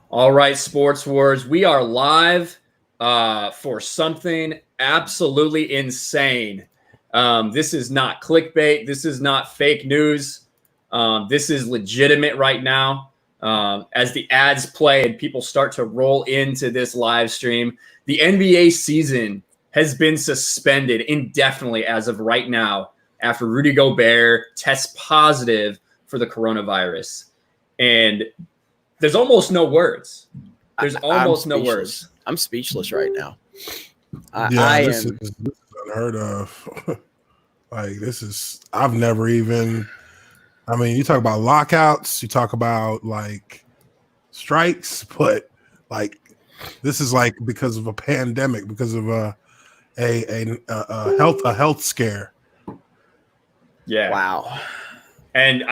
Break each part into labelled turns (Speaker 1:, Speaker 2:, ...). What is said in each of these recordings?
Speaker 1: All right, Sports Wars. We are live for something absolutely insane. This is not clickbait. This is not fake news. This is legitimate right now. As the ads play and people start to roll into this live stream, the NBA season has been suspended indefinitely as of right now after Rudy Gobert tests positive for the coronavirus. And there's almost no words. There's almost no words.
Speaker 2: I'm speechless right now.
Speaker 3: This is unheard of. I've never even, you talk about lockouts, you talk about like strikes, but like this is like because of a pandemic, because of a health scare.
Speaker 1: Yeah.
Speaker 2: Wow.
Speaker 1: And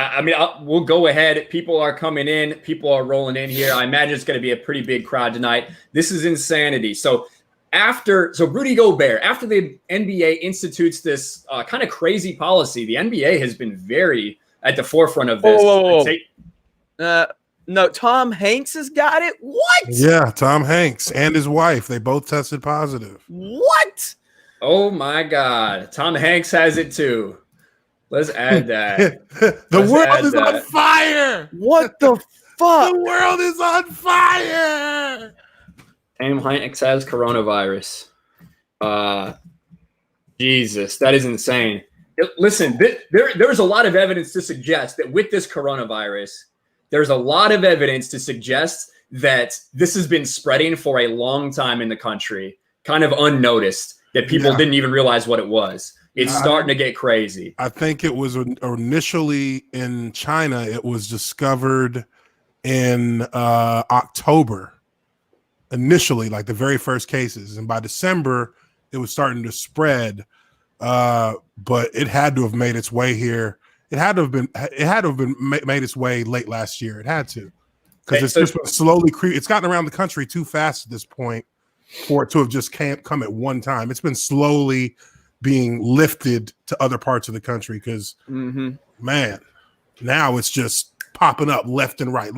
Speaker 1: we'll go ahead. People are coming in. People are rolling in here. I imagine it's going to be a pretty big crowd tonight. This is insanity. So Rudy Gobert, after the NBA institutes this kind of crazy policy, the NBA has been very at the forefront of this.
Speaker 2: No, Tom Hanks has got it. What?
Speaker 3: Yeah, Tom Hanks and his wife, they both tested positive.
Speaker 2: What?
Speaker 1: Oh my God. Tom Hanks has it too. Let's add that.
Speaker 3: The world is on fire.
Speaker 2: What the fuck?
Speaker 3: The world is on fire.
Speaker 1: Tom Hanks has coronavirus. Jesus, that is insane. Listen, there's a lot of evidence to suggest that with this coronavirus, there's a lot of evidence to suggest that this has been spreading for a long time in the country, kind of unnoticed, that people didn't even realize what it was. It's starting to get crazy.
Speaker 3: I think it was initially in China. It was discovered in October, initially, like the very first cases. And by December, it was starting to spread. But it had to have made its way here. It had to have been made its way late last year. It had to, because it's just been slowly it's gotten around the country too fast at this point for it to have just come at one time. It's been slowly being lifted to other parts of the country because, man, now it's just popping up left and right.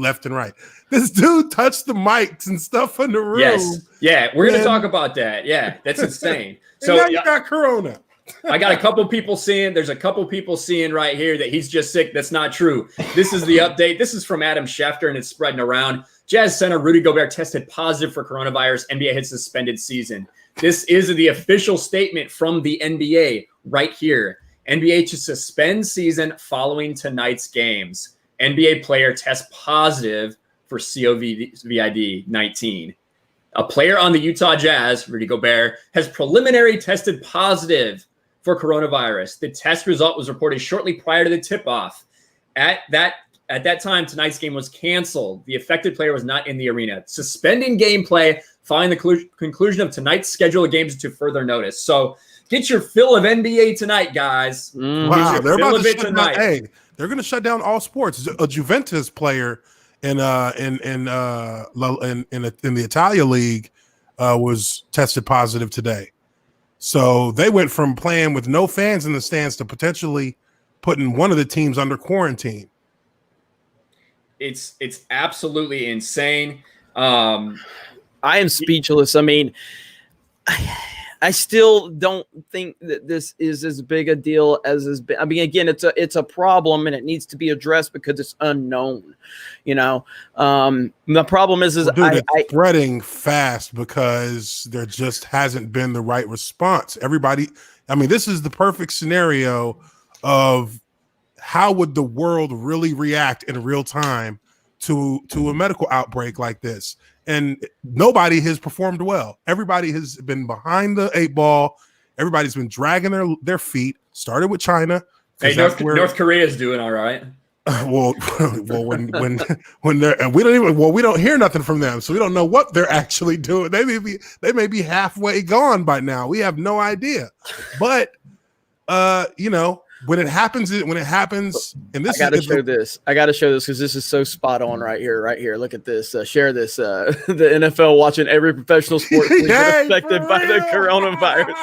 Speaker 3: This dude touched the mics and stuff in the room.
Speaker 1: Yes. Yeah, we're going to talk about that. Yeah, that's insane.
Speaker 3: So now you got corona.
Speaker 1: I got a couple people seeing. There's a couple people seeing right here that he's just sick. That's not true. This is the update. This is from Adam Schefter, and it's spreading around. Jazz center Rudy Gobert tested positive for coronavirus. NBA has suspended season. This is the official statement from the NBA right here. NBA to suspend season following tonight's games. NBA player tests positive for COVID-19. A player on the Utah Jazz, Rudy Gobert, has preliminary tested positive for coronavirus. The test result was reported shortly prior to the tip-off. At that time, tonight's game was canceled. The affected player was not in the arena. Suspending gameplay following the conclusion of tonight's schedule of games to further notice. So get your fill of NBA tonight, guys.
Speaker 3: Wow, they're about to shut down. Hey, they're going to shut down all sports. A Juventus player in the Italia League was tested positive today. So they went from playing with no fans in the stands to potentially putting one of the teams under quarantine.
Speaker 1: It's absolutely insane.
Speaker 2: I am speechless. I mean, I still don't think that this is as big a deal as has been. I mean, again, it's a problem and it needs to be addressed because it's unknown. The problem is
Speaker 3: it's spreading fast because there just hasn't been the right response. Everybody, this is the perfect scenario of how would the world really react in real time to a medical outbreak like this. And nobody has performed well. Everybody has been behind the 8 ball. Everybody's been dragging their feet. Started with China.
Speaker 1: Hey, North Korea is doing all right.
Speaker 3: Well, when they're, and we don't hear nothing from them, so we don't know what they're actually doing. They may be halfway gone by now. We have no idea. But when it happens, and this
Speaker 2: I got to show this because this is so spot on right here. Look at this. Share this. The NFL watching every professional sport affected by the coronavirus.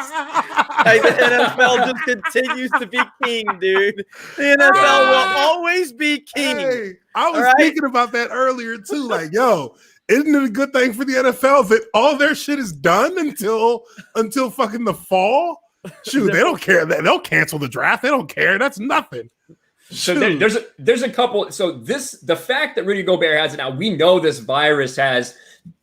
Speaker 2: Hey, the NFL just continues to be king, dude. The NFL will always be king.
Speaker 3: Hey, I was thinking about that earlier too. Like, yo, isn't it a good thing for the NFL that all their shit is done until fucking the fall? Shoot, they don't care. They'll cancel the draft. They don't care. That's nothing.
Speaker 1: So there's a couple. So the fact that Rudy Gobert has it now, we know this virus has,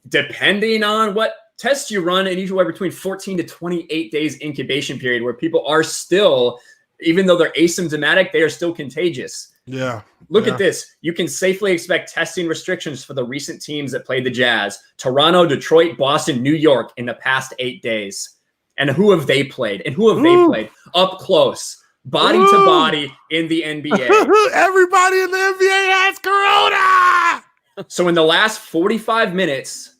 Speaker 1: depending on what tests you run, anywhere between 14 to 28 days incubation period where people are still, even though they're asymptomatic, they are still contagious.
Speaker 3: Yeah.
Speaker 1: Look at this. You can safely expect testing restrictions for the recent teams that played the Jazz: Toronto, Detroit, Boston, New York in the past 8 days. And who have they played? And who have they played up close? Body to body in the NBA.
Speaker 3: Everybody in the NBA has corona.
Speaker 1: So in the last 45 minutes,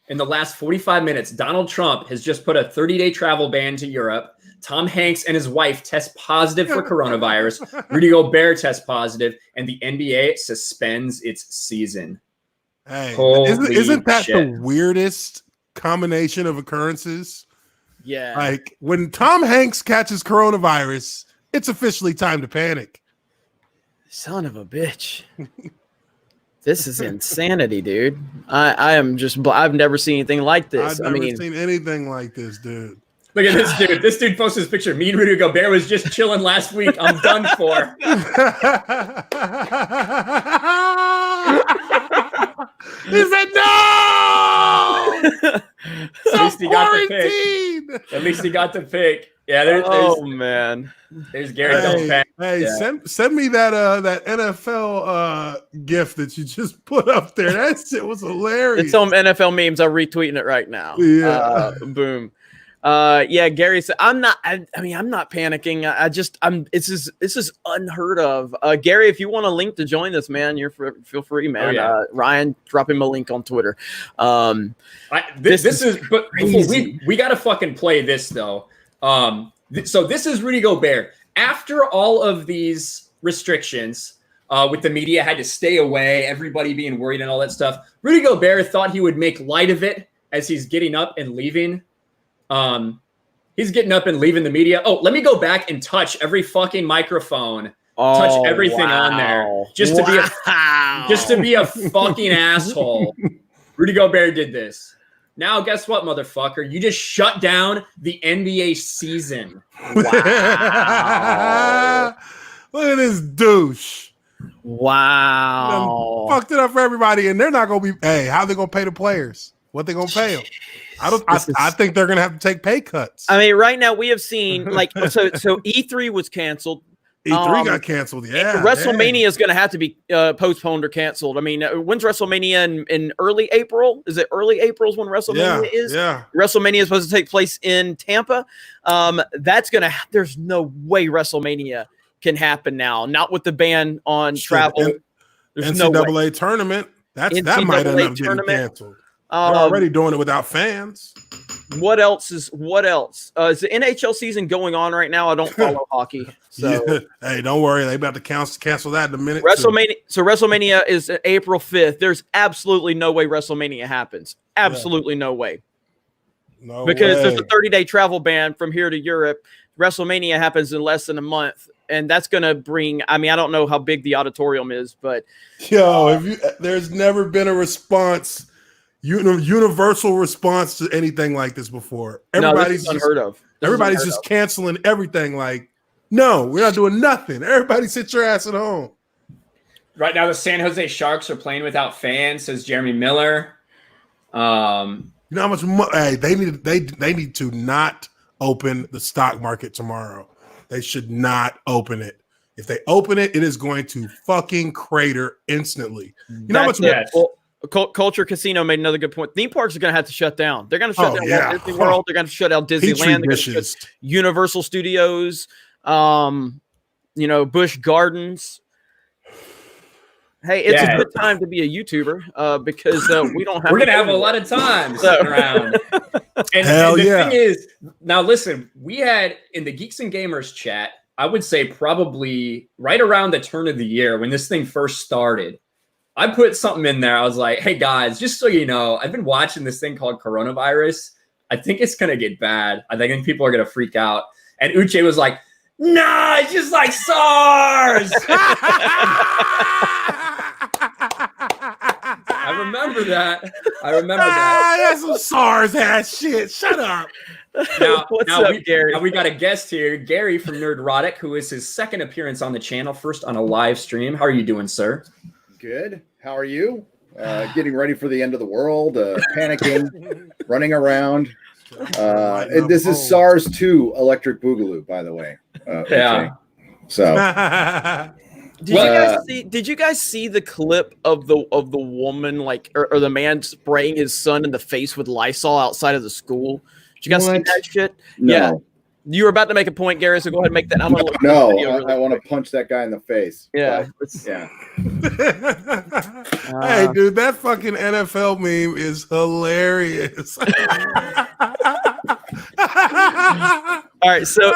Speaker 1: Donald Trump has just put a 30-day travel ban to Europe. Tom Hanks and his wife test positive for coronavirus. Rudy Gobert tests positive, and the NBA suspends its season.
Speaker 3: Hey, isn't that the weirdest combination of occurrences?
Speaker 2: Yeah.
Speaker 3: Like when Tom Hanks catches coronavirus, it's officially time to panic.
Speaker 2: Son of a bitch. This is insanity, dude. I've never seen anything like this.
Speaker 3: I've never seen anything like this, dude.
Speaker 1: Look at this dude. This dude posted this picture. Me and Rudy Gobert was just chilling last week. I'm done for.
Speaker 3: He said no.
Speaker 1: At least he got the pick. At least he got the pick. Yeah, there's Gary.
Speaker 3: Send me that NFL GIF that you just put up there. That shit was hilarious.
Speaker 2: It's on NFL memes. I'm retweeting it right now.
Speaker 3: Yeah.
Speaker 2: Boom. Yeah, Gary said, I'm not panicking. This is unheard of. Gary, if you want a link to join this, man, feel free, man.
Speaker 1: Oh, yeah.
Speaker 2: Ryan, drop him a link on Twitter.
Speaker 1: This is but before we got to fucking play this though. So this is Rudy Gobert. After all of these restrictions, with the media had to stay away, everybody being worried and all that stuff, Rudy Gobert thought he would make light of it as he's getting up and leaving. He's getting up and leaving the media. Oh, let me go back and touch every fucking microphone. Touch everything on there. Just to be a fucking asshole. Rudy Gobert did this. Now, guess what, motherfucker? You just shut down the NBA season.
Speaker 3: Wow. Look at this douche.
Speaker 2: Wow.
Speaker 3: Fucked it up for everybody, and they're not going to be, hey, how they going to pay the players? What they going to pay them? I think they're going to have to take pay cuts.
Speaker 2: I mean, right now we have seen, like, so E3 was canceled.
Speaker 3: E3 got canceled. Yeah.
Speaker 2: WrestleMania is going to have to be postponed or canceled. I mean, when's WrestleMania in early April? Is it early April is when WrestleMania is?
Speaker 3: Yeah.
Speaker 2: WrestleMania is supposed to take place in Tampa. There's no way WrestleMania can happen now. Not with the ban on travel. There's
Speaker 3: NCAA tournament. That might end up getting canceled. They're already doing it without fans.
Speaker 2: What else? Is the NHL season going on right now? I don't follow hockey. So
Speaker 3: yeah. Hey, don't worry. They about to cancel that in a minute.
Speaker 2: WrestleMania is April 5th. There's absolutely no way WrestleMania happens. Absolutely no way.
Speaker 3: No
Speaker 2: because
Speaker 3: way.
Speaker 2: There's a 30-day travel ban from here to Europe. WrestleMania happens in less than a month. And that's going to bring, I mean, I don't know how big the auditorium is, but.
Speaker 3: There's never been a response. Universal response to anything like this before. Everybody's
Speaker 2: unheard of.
Speaker 3: Everybody's just canceling everything. Like, no, we're not doing nothing. Everybody sit your ass at home.
Speaker 1: Right now, the San Jose Sharks are playing without fans, says Jeremy Miller.
Speaker 3: You know how much money? Hey, they need to not open the stock market tomorrow. They should not open it. If they open it, it is going to fucking crater instantly. You know how much money?
Speaker 2: Culture Casino made another good point. Theme parks are going to have to shut down. They're going to shut down Walt Disney World. They're going to shut down Disneyland. They're going to shut Universal Studios. Busch Gardens. Hey, it's a good time to be a YouTuber because we don't have.
Speaker 1: We're going to have a lot of time sitting around. And the thing is, now listen, we had in the Geeks and Gamers chat, I would say probably right around the turn of the year when this thing first started. I put something in there. I was like, hey, guys, just so you know, I've been watching this thing called coronavirus. I think it's going to get bad. I think people are going to freak out. And Uche was like, nah, it's just like SARS. I remember that. I remember that.
Speaker 3: That's some SARS ass shit. Shut up.
Speaker 2: What's up, Gary?
Speaker 1: Now we got a guest here, Gary from Nerdrotic, who is his second appearance on the channel, first on a live stream. How are you doing, sir?
Speaker 4: Good. How are you? Getting ready for the end of the world, panicking, running around. And this is SARS-2 Electric Boogaloo, by the way.
Speaker 1: Yeah.
Speaker 4: So
Speaker 2: did you guys see the clip of the woman or the man spraying his son in the face with Lysol outside of the school? Did you guys see that shit?
Speaker 4: No.
Speaker 2: Yeah. You were about to make a point, Gary, so go ahead and make that.
Speaker 4: I want to punch that guy in the face.
Speaker 2: Yeah.
Speaker 4: Yeah.
Speaker 3: Hey, dude, that fucking NFL meme is hilarious.
Speaker 2: All right, so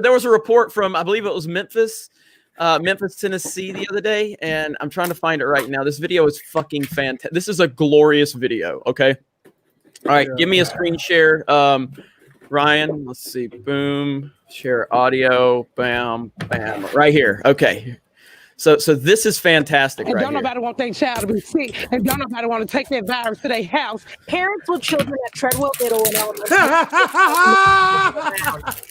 Speaker 2: there was a report from, I believe it was Memphis, Tennessee the other day, and I'm trying to find it right now. This video is fucking fantastic. This is a glorious video. Okay. All right, give me a screen share. Ryan, let's see. Boom. Share audio. Bam. Bam. Right here. Okay. So this is fantastic.
Speaker 5: And
Speaker 2: right
Speaker 5: don't
Speaker 2: here.
Speaker 5: nobody want their child to be sick, and don't nobody want to take that virus to their house.
Speaker 6: Parents with children at Treadwell Middle and Elementary.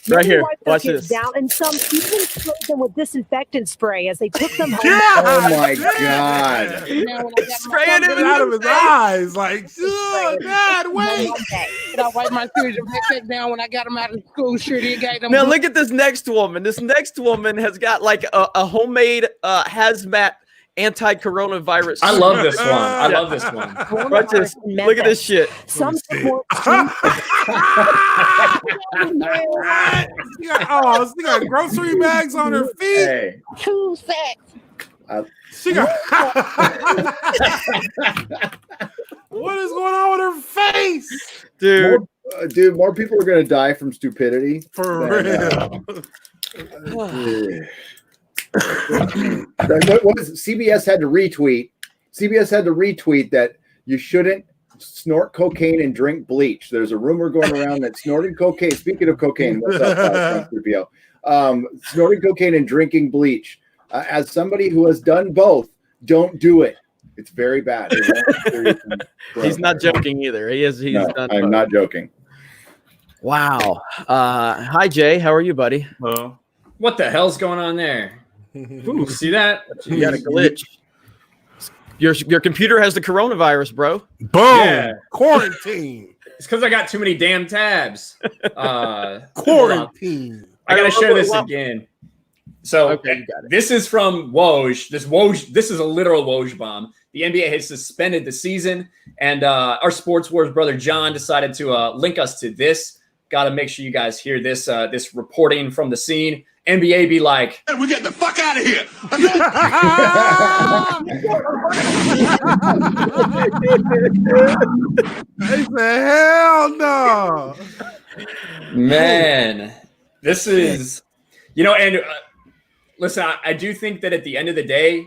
Speaker 2: Right here.
Speaker 6: Wipe their
Speaker 2: Watch
Speaker 6: kids
Speaker 2: this.
Speaker 6: down, and some even sprayed them with disinfectant spray as they took them home.
Speaker 4: Oh my God.
Speaker 2: Spraying it
Speaker 3: Out of his eyes, like, oh, God, wait.
Speaker 5: And I wiped my children back down when I got them out of school. Sure, they gave them.
Speaker 2: Now look at this next woman. This next woman has got like a homemade hazmat anti-coronavirus.
Speaker 1: I love this one. I love this one.
Speaker 2: Watch this. Look at this shit.
Speaker 6: Some support.
Speaker 3: She got grocery bags on her feet.
Speaker 4: Hey.
Speaker 6: 2 sacks.
Speaker 3: She got. What is going on with her face?
Speaker 2: Dude.
Speaker 4: More people are going to die from stupidity.
Speaker 3: For real.
Speaker 4: What is it? CBS had to retweet. CBS had to retweet that you shouldn't snort cocaine and drink bleach. There's a rumor going around that snorting cocaine. Speaking of cocaine, what's up, snorting cocaine and drinking bleach. As somebody who has done both, don't do it. It's very bad.
Speaker 2: He's not joking either. He's
Speaker 4: no,
Speaker 2: done.
Speaker 4: I'm not joking.
Speaker 2: Wow. Hi Jay, how are you, buddy?
Speaker 1: What the hell's going on there? Ooh, see that?
Speaker 2: You got a glitch. Your computer has the coronavirus, bro.
Speaker 3: Boom.
Speaker 1: Yeah.
Speaker 3: Quarantine.
Speaker 1: It's because I got too many damn tabs.
Speaker 3: Quarantine.
Speaker 1: I gotta share this again. So
Speaker 2: okay, you got it.
Speaker 1: This is from Woj. This is a literal Woj bomb. The NBA has suspended the season, and our Sports Wars brother John decided to link us to this. Got to make sure you guys hear this this reporting from the scene. NBA be like,
Speaker 7: "Hey, we're getting the fuck out of here."
Speaker 3: Hey, the hell no.
Speaker 1: Man, this is, and listen, I do think that at the end of the day,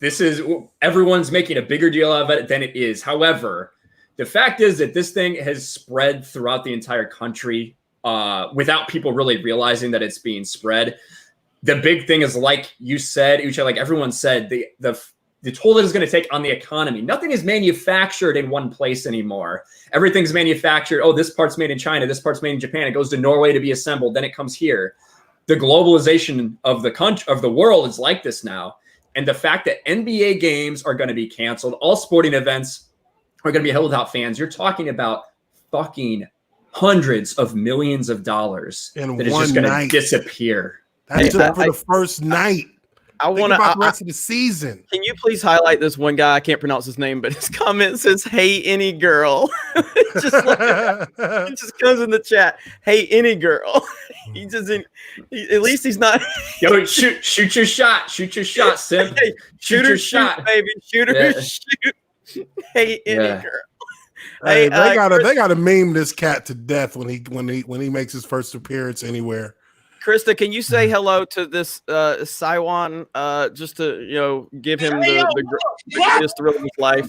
Speaker 1: this is, everyone's making a bigger deal of it than it is. However, the fact is that this thing has spread throughout the entire country without people really realizing that it's being spread. The big thing is, like you said, Uche, like everyone said, the toll that is going to take on the economy. Nothing is manufactured in one place anymore. Everything's manufactured. Oh, this part's made in China. This part's made in Japan. It goes to Norway to be assembled. Then it comes here. The globalization of the country, of the world, is like this now. And the fact that NBA games are going to be canceled, all sporting events are going to be held without fans. You're talking about fucking hundreds of millions of dollars
Speaker 3: in
Speaker 1: that is
Speaker 3: one
Speaker 1: just going to
Speaker 3: night.
Speaker 1: disappear.
Speaker 3: That's just for the first night.
Speaker 2: I want to
Speaker 3: about the rest of the season.
Speaker 2: Can you please highlight this one guy? I can't pronounce his name, but his comment says, "Hey, any girl." It just comes in the chat. Hey, any girl. At least he's not.
Speaker 1: Yo, shoot your shot. Shoot your shot, Sim.
Speaker 2: Hey,
Speaker 1: shoot your shot,
Speaker 2: baby. Shoot her, shoot. Hey, any girl.
Speaker 3: Hey, they gotta meme this cat to death when he makes his first appearance anywhere.
Speaker 2: Krista, can you say hello to this Saiwan just to give him the greatest thrill of his life?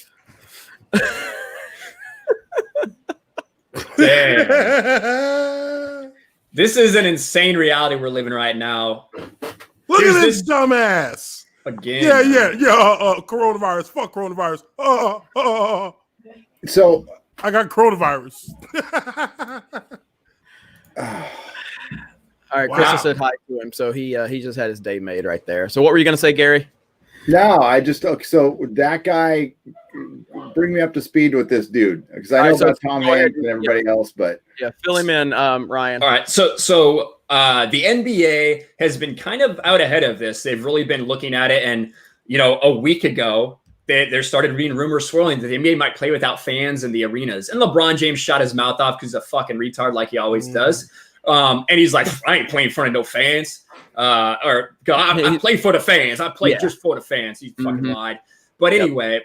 Speaker 1: Damn. This is an insane reality we're living right now.
Speaker 3: Look
Speaker 1: Here's
Speaker 3: at this
Speaker 1: this-
Speaker 3: dumbass.
Speaker 1: Again.
Speaker 3: Yeah. Coronavirus. Fuck coronavirus.
Speaker 4: So
Speaker 3: I got coronavirus.
Speaker 2: All right,
Speaker 3: Wow.
Speaker 2: Crystal said hi to him, so he just had his day made right there. So what were you gonna say, Gary?
Speaker 4: no, I just so that guy, bring me up to speed with this dude because I know
Speaker 2: All right, so
Speaker 4: about Tom
Speaker 2: go ahead.
Speaker 4: Hanks and everybody else, but
Speaker 2: Yeah, fill him in, Ryan.
Speaker 1: All right, so the NBA has been kind of out ahead of this. They've really been looking at it, and a week ago, there started being rumors swirling that the NBA might play without fans in the arenas. And LeBron James shot his mouth off because he's a fucking retard, like he always does. And he's like, I ain't playing in front of no fans. I play for the fans. I play just for the fans. He fucking lied. But anyway,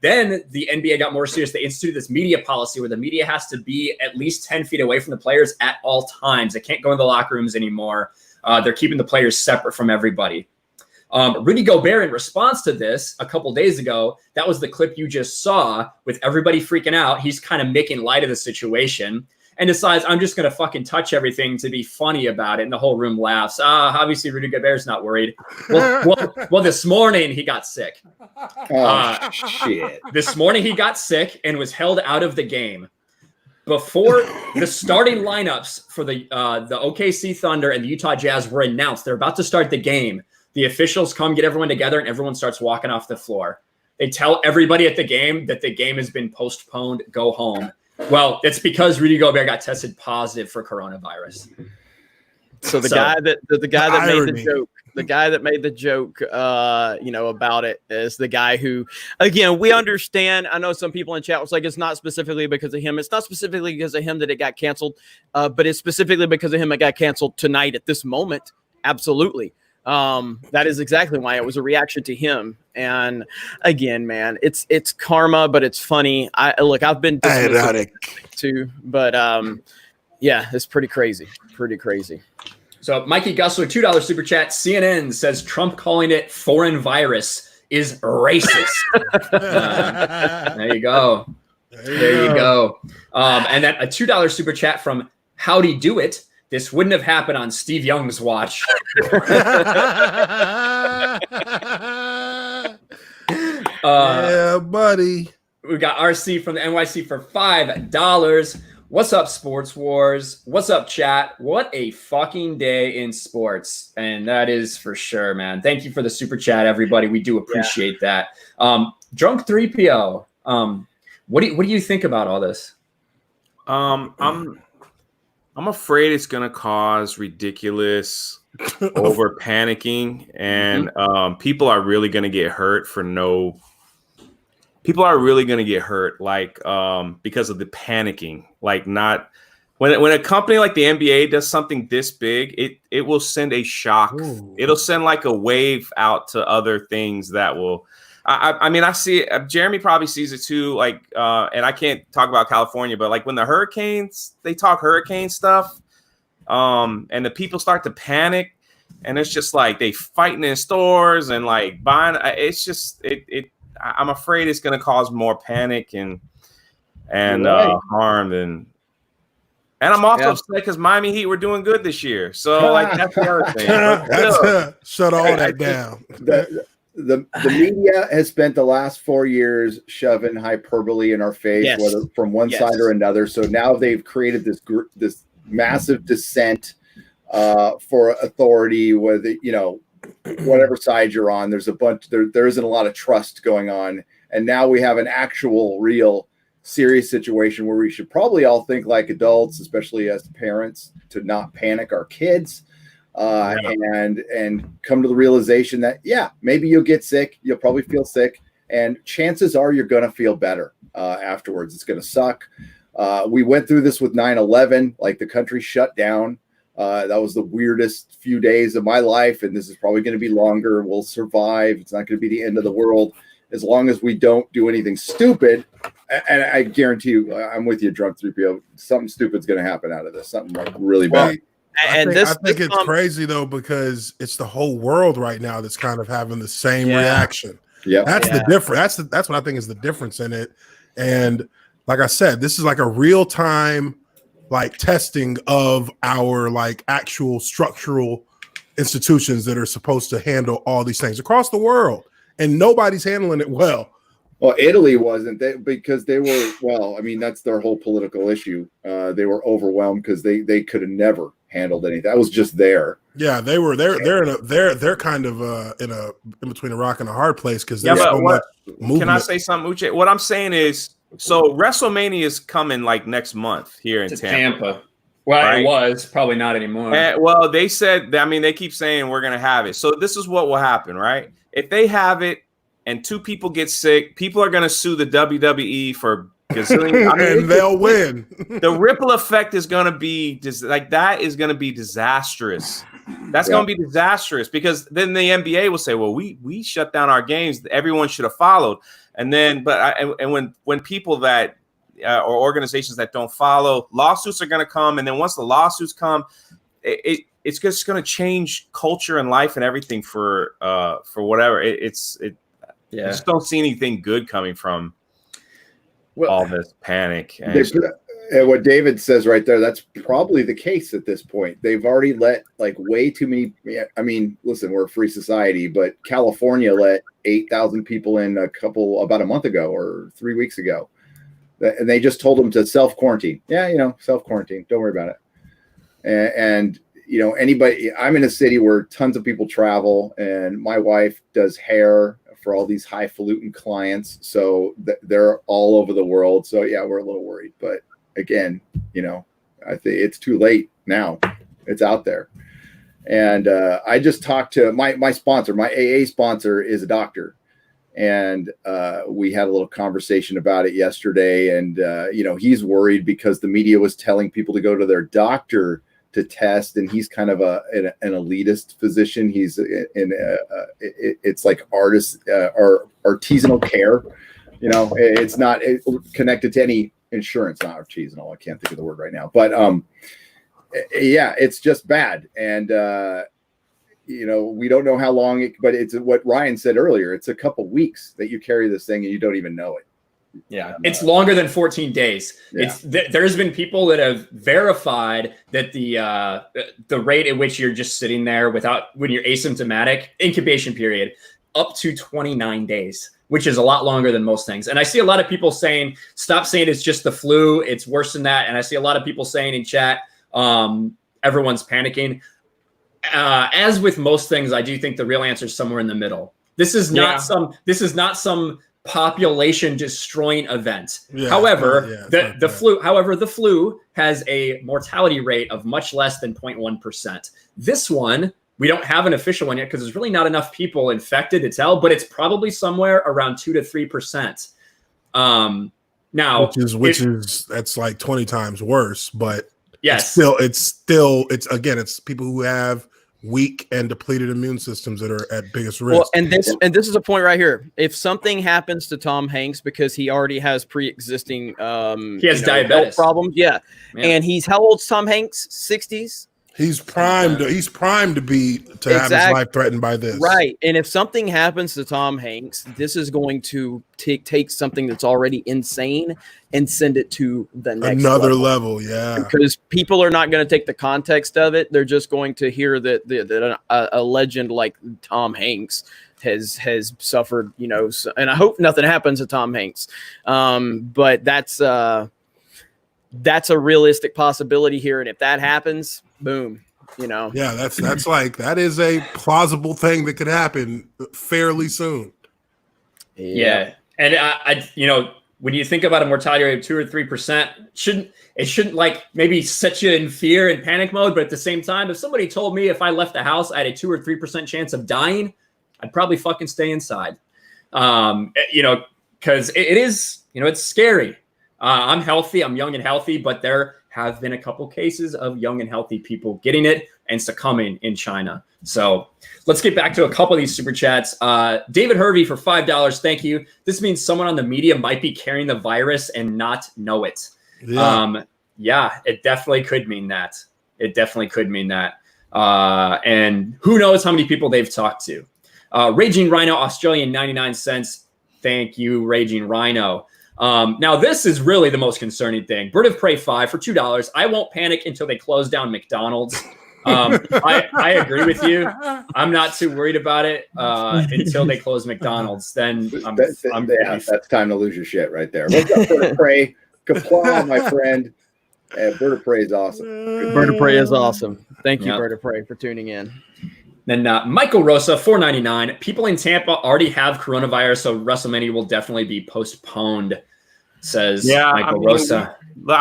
Speaker 1: then the NBA got more serious. They instituted this media policy where the media has to be at least 10 feet away from the players at all times. They can't go in the locker rooms anymore. They're keeping the players separate from everybody. Rudy Gobert, in response to this, a couple days ago, that was the clip you just saw with everybody freaking out. He's kind of making light of the situation and decides, I'm just going to fucking touch everything to be funny about it. And the whole room laughs. Obviously, Rudy Gobert's not worried. Well, this morning he got sick.
Speaker 4: Shit.
Speaker 1: This morning he got sick and was held out of the game. Before the starting lineups for the OKC Thunder and the Utah Jazz were announced, they're about to start the game. The officials come get everyone together and everyone starts walking off the floor. They tell everybody at the game that the game has been postponed. Go home. Well, it's because Rudy Gobert got tested positive for coronavirus.
Speaker 2: So the guy that made
Speaker 3: irony.
Speaker 2: the guy that made the joke, about it is the guy who, again, we understand. I know some people in chat was like, it's not specifically because of him. It's not specifically because of him that it got canceled, but it's specifically because of him it got canceled tonight at this moment. Absolutely. That is exactly why it was a reaction to him. And again, man, it's karma, but it's funny. I've been dismissive too, but yeah, it's pretty crazy.
Speaker 1: So Mikey Gussler, $2 super chat. CNN says Trump calling it foreign virus is racist. There you go. There you go. And then a $2 super chat from Howdy Do It. This wouldn't have happened on Steve Young's watch.
Speaker 3: Yeah, buddy.
Speaker 1: We got RC from the NYC for $5. What's up, Sports Wars? What's up, chat? What a fucking day in sports. And that is for sure, man. Thank you for the super chat, everybody. We do appreciate that. Drunk 3PO. What do you think about all this?
Speaker 7: I'm afraid it's going to cause ridiculous over panicking, and people are really going to get hurt People are really going to get hurt, because of the panicking. Like, not when a company like the NBA does something this big, it will send a shock. Ooh. It'll send like a wave out to other things that will. I mean, I see it. Jeremy probably sees it too. And I can't talk about California, but like when the hurricanes, they talk hurricane stuff, and the people start to panic, and it's just like they fighting in stores and like buying. It's just I'm afraid it's going to cause more panic and harm than. And I'm also upset because Miami Heat were doing good this year, so like that's the other thing.
Speaker 3: Shut all that down.
Speaker 4: The media has spent the last 4 years shoving hyperbole in our face, whether from one side or another. So now they've created this massive dissent for authority, whether whatever side you're on. There's a bunch. There isn't a lot of trust going on, and now we have an actual, real, serious situation where we should probably all think like adults, especially as parents, to not panic our kids. And come to the realization that, maybe you'll get sick. You'll probably feel sick. And chances are you're going to feel better afterwards. It's going to suck. We went through this with 9/11, like the country shut down. That was the weirdest few days of my life. And this is probably going to be longer. We'll survive. It's not going to be the end of the world as long as we don't do anything stupid. And I guarantee you, I'm with you, Drunk 3PO. Something stupid's going to happen out of this. Something like really bad.
Speaker 3: I think it's crazy though, because it's the whole world right now that's kind of having the same reaction. Yeah, that's the difference. That's what I think is the difference in it. And like I said, this is like a real time like testing of our like actual structural institutions that are supposed to handle all these things across the world, and nobody's handling it well.
Speaker 4: Well, Italy wasn't because they were, well, I mean, that's their whole political issue. They were overwhelmed because they could have never handled anything. That was just there.
Speaker 3: Yeah, they're kind of in between a rock and a hard place because there's so much movement.
Speaker 7: Can I say something, Uche? What I'm saying is, so WrestleMania is coming like next month here in Tampa.
Speaker 1: Well,
Speaker 7: right?
Speaker 1: It was probably not anymore.
Speaker 7: Well, they said, I mean, they keep saying we're going to have it. So this is what will happen, right? If they have it and 2 people get sick, people are going to sue the WWE for gazillion. I mean,
Speaker 3: and they'll win.
Speaker 7: The ripple effect is going to be like that is going to be disastrous. That's going to be disastrous because then the NBA will say, well, we shut down our games. Everyone should have followed. And then, when people that or organizations that don't follow, lawsuits are going to come. And then once the lawsuits come, it's just going to change culture and life and everything for whatever. I just don't see anything good coming from all this panic.
Speaker 4: And what David says right there, that's probably the case at this point. They've already let like way too many. I mean, listen, we're a free society, but California let 8,000 people in about a month ago or 3 weeks ago. And they just told them to self-quarantine. Yeah, self-quarantine. Don't worry about it. And anybody, I'm in a city where tons of people travel, and my wife does hair for all these highfalutin clients. So they're all over the world. So yeah, we're a little worried, but again, I think it's too late now. It's out there. And I just talked to my sponsor. My AA sponsor is a doctor. And we had a little conversation about it yesterday. And, he's worried because the media was telling people to go to their doctor to test. And he's kind of an elitist physician. He's it's like artist or artisanal care. It's not connected to any insurance, not artisanal. I can't think of the word right now. But yeah, it's just bad. And, we don't know how long but it's what Ryan said earlier. It's a couple weeks that you carry this thing and you don't even know it.
Speaker 1: Yeah, it's longer than 14 days. Yeah. There's been people that have verified that the rate at which you're just sitting there when you're asymptomatic, incubation period, up to 29 days, which is a lot longer than most things. And I see a lot of people saying, stop saying it's just the flu. It's worse than that. And I see a lot of people saying in chat, everyone's panicking. As with most things, I do think the real answer is somewhere in the middle. This is not some population destroying event. Yeah, however, the flu has a mortality rate of much less than 0.1%. This one, we don't have an official one yet because there's really not enough people infected to tell, but it's probably somewhere around 2 to 3%. Now,
Speaker 3: which is that's like 20 times worse, but
Speaker 1: yes,
Speaker 3: it's people who have weak and depleted immune systems that are at biggest risk.
Speaker 2: Well, and this is a point right here. If something happens to Tom Hanks because he already has pre-existing
Speaker 1: he has diabetes
Speaker 2: problems, and he's how old's Tom Hanks? 60s.
Speaker 3: He's primed. He's primed to have his life threatened by this.
Speaker 2: Right. And if something happens to Tom Hanks, this is going to take something that's already insane and send it to the next
Speaker 3: level. Yeah.
Speaker 2: Because people are not going to take the context of it. They're just going to hear that a legend like Tom Hanks has suffered, and I hope nothing happens to Tom Hanks. But that's a realistic possibility here. And if that happens, boom,
Speaker 3: Yeah, that is a plausible thing that could happen fairly soon.
Speaker 1: Yeah. And I when you think about a mortality rate of 2 or 3%, it shouldn't like maybe set you in fear and panic mode. But at the same time, if somebody told me if I left the house, I had a 2 or 3% chance of dying, I'd probably fucking stay inside. Because it is, it's scary. I'm healthy. I'm young and healthy, but there have been a couple cases of young and healthy people getting it and succumbing in China. So let's get back to a couple of these super chats. David Hervey for $5. Thank you. This means someone on the media might be carrying the virus and not know it. Yeah, it definitely could mean that. And who knows how many people they've talked to. Raging Rhino, Australian 99 cents. Thank you, Raging Rhino. Now, this is really the most concerning thing. Bird of Prey 5 for $2. I won't panic until they close down McDonald's. I agree with you. I'm not too worried about it until they close McDonald's. Then
Speaker 4: that's time to lose your shit right there. What's up, Bird of Prey? Kapla, my friend. Bird of Prey is awesome.
Speaker 2: Bird of Prey is awesome. Thank you, Bird of Prey, for tuning in.
Speaker 1: Then Michael Rosa, $4.99. People in Tampa already have coronavirus, so WrestleMania will definitely be postponed, says Michael Rosa.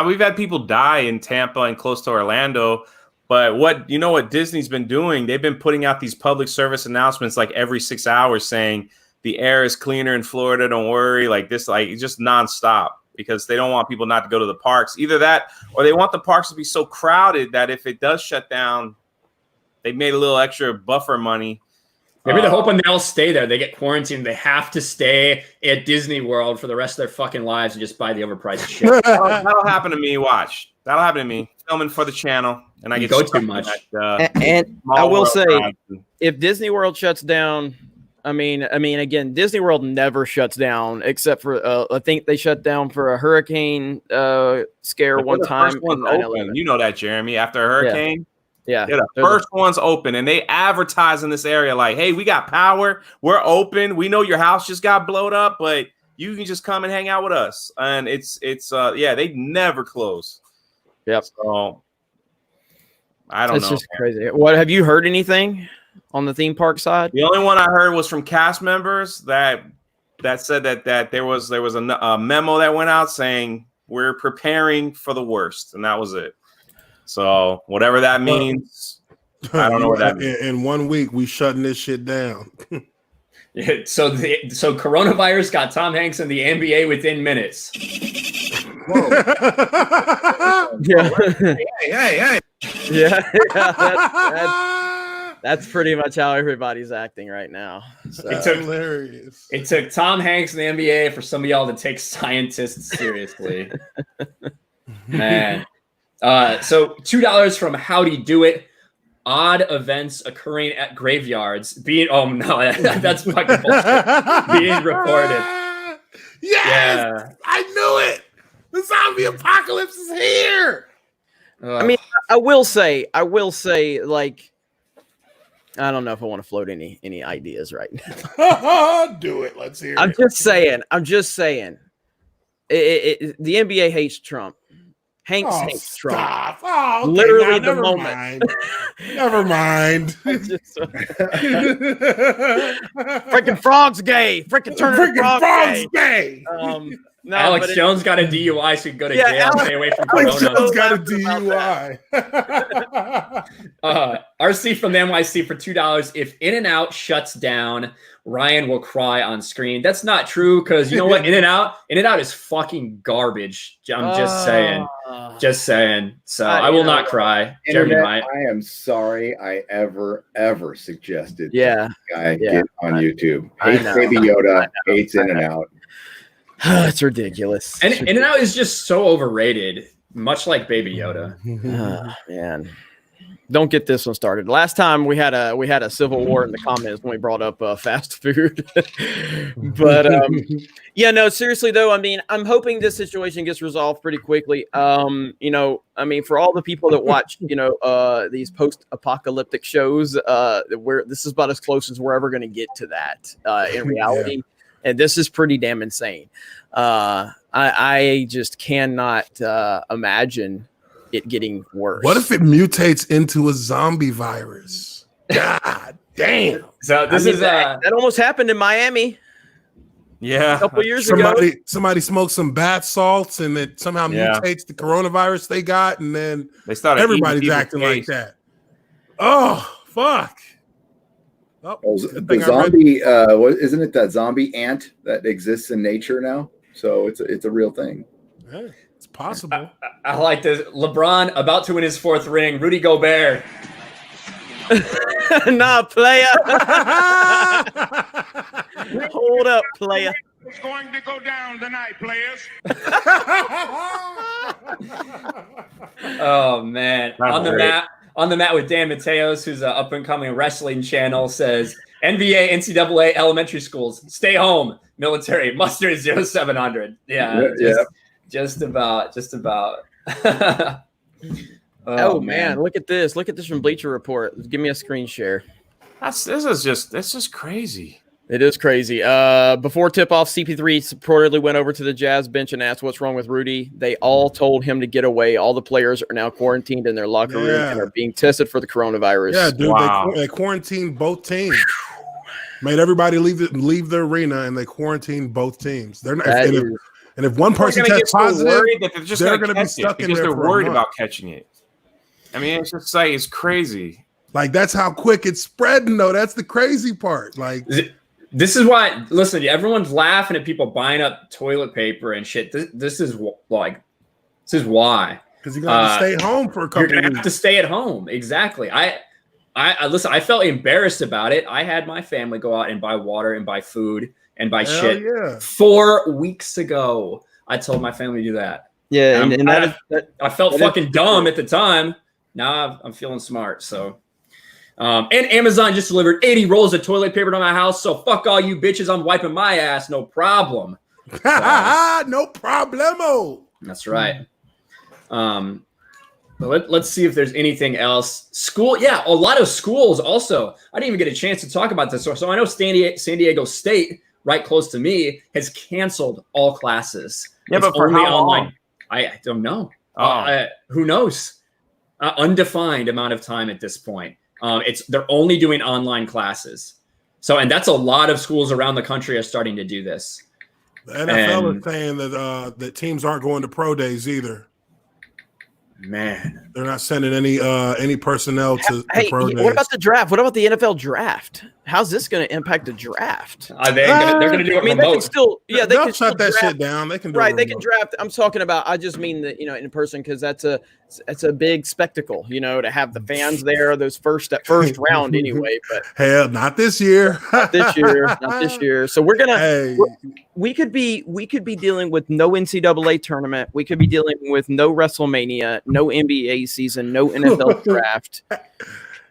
Speaker 7: We've had people die in Tampa and close to Orlando. But what Disney's been doing, they've been putting out these public service announcements like every 6 hours saying the air is cleaner in Florida. Don't worry, like this, like just nonstop, because they don't want people not to go to the parks. Either that, or they want the parks to be so crowded that if it does shut down, they made a little extra buffer money.
Speaker 1: Maybe they're hoping they all stay there. They get quarantined. They have to stay at Disney World for the rest of their fucking lives and just buy the overpriced shit.
Speaker 7: That'll happen to me. Watch. That'll happen to me. Filming for the channel, and I get
Speaker 1: go too much.
Speaker 2: And I will say, if Disney World shuts down, I mean, again, Disney World never shuts down except for I think they shut down for a hurricane scare one time.
Speaker 7: You know that, Jeremy. After a hurricane.
Speaker 2: Yeah,
Speaker 7: the first one's open, and they advertise in this area like, "Hey, we got power. We're open. We know your house just got blown up, but you can just come and hang out with us." And it's they never close.
Speaker 2: Yep.
Speaker 7: So I don't know.
Speaker 2: It's just crazy. What have you heard anything on the theme park side?
Speaker 7: The only one I heard was from cast members that said that there was a memo that went out saying we're preparing for the worst, and that was it. So whatever that means, I don't know what that means.
Speaker 3: In 1 week, we shutting this shit down.
Speaker 1: Yeah, so coronavirus got Tom Hanks in the NBA within minutes.
Speaker 2: Whoa. Yeah. That's pretty much how everybody's acting right now. So.
Speaker 3: Hilarious.
Speaker 1: It took Tom Hanks in the NBA for some of y'all to take scientists seriously. Man. So $2 from Howdy Do It. Odd events occurring at graveyards that's fucking bullshit. Being reported.
Speaker 3: Yes,
Speaker 1: yeah.
Speaker 3: I knew it. The zombie apocalypse is here.
Speaker 2: I mean, I will say, like, I don't know if I want to float any ideas right
Speaker 3: now. Do it. Let's hear it.
Speaker 2: I'm just saying. The NBA hates Trump. Hanks hates Trump.
Speaker 3: Stop. Oh, okay.
Speaker 2: Literally
Speaker 3: now,
Speaker 2: the moment.
Speaker 3: Mind. Never mind.
Speaker 2: Freaking frog's gay. Freaking Turner frog's gay.
Speaker 1: No, Alex Jones got a DUI, so he could go to jail and stay away from
Speaker 3: Alex
Speaker 1: Corona.
Speaker 3: Jones got a DUI.
Speaker 1: RC from the NYC for $2. If In-N-Out shuts down, Ryan will cry on screen. That's not true, because you know what? In-N-Out is fucking garbage. I'm just saying. So I will not cry. Jeremy might.
Speaker 4: I am sorry I ever suggested
Speaker 2: guy
Speaker 4: get on YouTube. Hates Baby Yoda, hates In-N-Out.
Speaker 2: It's ridiculous.
Speaker 1: And In-N-Out is just so overrated, much like Baby Yoda.
Speaker 2: Man, don't get this one started. Last time we had a civil war in the comments when we brought up fast food. But seriously though, I mean, I'm hoping this situation gets resolved pretty quickly. For all the people that watch, these post-apocalyptic shows, where this is about as close as we're ever going to get to that in reality. Yeah. And this is pretty damn insane. I just cannot imagine it getting worse.
Speaker 3: What if it mutates into a zombie virus? God damn.
Speaker 1: So
Speaker 2: that almost happened in Miami.
Speaker 7: Yeah.
Speaker 2: A couple years ago.
Speaker 3: Somebody smoked some bath salts and it somehow mutates the coronavirus they got, and then everybody's acting like that. Oh, fuck.
Speaker 4: The zombie, isn't it that zombie ant that exists in nature now? So it's a real thing.
Speaker 3: Yeah, it's possible.
Speaker 1: I like this. LeBron about to win his 4th ring. Rudy Gobert.
Speaker 2: Nah, player. Hold up, player.
Speaker 8: It's going to go down tonight, players.
Speaker 1: Oh man, on the mat with Dan Mateos, who's an up-and-coming wrestling channel, says, NBA, NCAA, elementary schools, stay home. Military, muster 0700. Yeah, just about.
Speaker 2: Oh man, look at this. Look at this from Bleacher Report. Give me a screen share.
Speaker 7: That's just crazy.
Speaker 2: It is crazy. Before tip-off, CP3 reportedly went over to the Jazz bench and asked what's wrong with Rudy. They all told him to get away. All the players are now quarantined in their locker room and are being tested for the coronavirus.
Speaker 3: Yeah, dude,
Speaker 7: Wow.
Speaker 3: they quarantined both teams. Made everybody leave the arena, and they quarantined both teams. They're not, and if one person tests positive,
Speaker 7: they're
Speaker 3: going to be stuck in there.
Speaker 7: They're worried about catching it. I mean, it's just like, it's crazy.
Speaker 3: Like, that's how quick it's spreading, though. That's the crazy part. Like,
Speaker 1: this is why. Listen, everyone's laughing at people buying up toilet paper and shit. This is why.
Speaker 3: Because you're gonna have to stay home for a couple.
Speaker 1: You're gonna have to stay at home. Exactly. I listen. I felt embarrassed about it. I had my family go out and buy water and buy food and buy shit.
Speaker 3: Yeah.
Speaker 1: 4 weeks ago, I told my family to do that.
Speaker 2: Yeah, and
Speaker 1: I felt fucking dumb at the time. Now I'm feeling smart. So. And Amazon just delivered 80 rolls of toilet paper to my house. So fuck all you bitches. I'm wiping my ass. No problem.
Speaker 3: No problemo.
Speaker 1: That's right. But let's see if there's anything else. School. Yeah. A lot of schools also. I didn't even get a chance to talk about this. So I know San Diego State, right close to me, has canceled all classes.
Speaker 7: Yeah, but for how long?
Speaker 1: I don't know.
Speaker 7: Oh.
Speaker 1: Who knows? Undefined amount of time at this point. They're only doing online classes. So, and that's a lot of schools around the country are starting to do this.
Speaker 3: The NFL is saying that teams aren't going to pro days either.
Speaker 1: Man,
Speaker 3: they're not sending any personnel to pro days.
Speaker 2: What about the draft? What about the NFL draft? How's this going to impact the draft?
Speaker 1: They're going to do it remote.
Speaker 2: They can still, they can
Speaker 3: shut that
Speaker 2: draft.
Speaker 3: shit down. They can do
Speaker 2: They can draft. I'm talking about. I just mean that in person, because that's a big spectacle. To have the fans there, those first round anyway. But
Speaker 3: hell, not this year.
Speaker 2: Not this year. So we could be dealing with no NCAA tournament. We could be dealing with no WrestleMania, no NBA season, no NFL draft.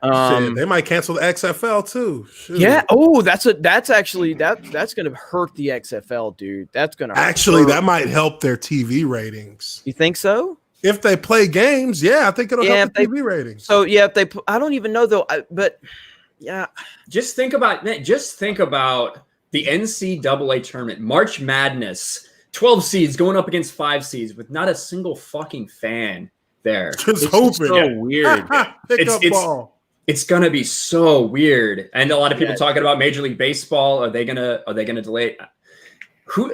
Speaker 3: They might cancel the XFL too. Shoot.
Speaker 2: Yeah. Oh, that's going to hurt the XFL, dude. That's going to
Speaker 3: that might help their TV ratings.
Speaker 2: You think so?
Speaker 3: If they play games, I think it'll help the TV ratings.
Speaker 2: So if they, I don't even know though. But
Speaker 1: just think about the NCAA tournament, March Madness, 12 seeds going up against 5 seeds with not a single fucking fan there.
Speaker 3: Just hoping.
Speaker 1: So weird. It's gonna be so weird, and a lot of people talking about Major League Baseball. Are they gonna delay?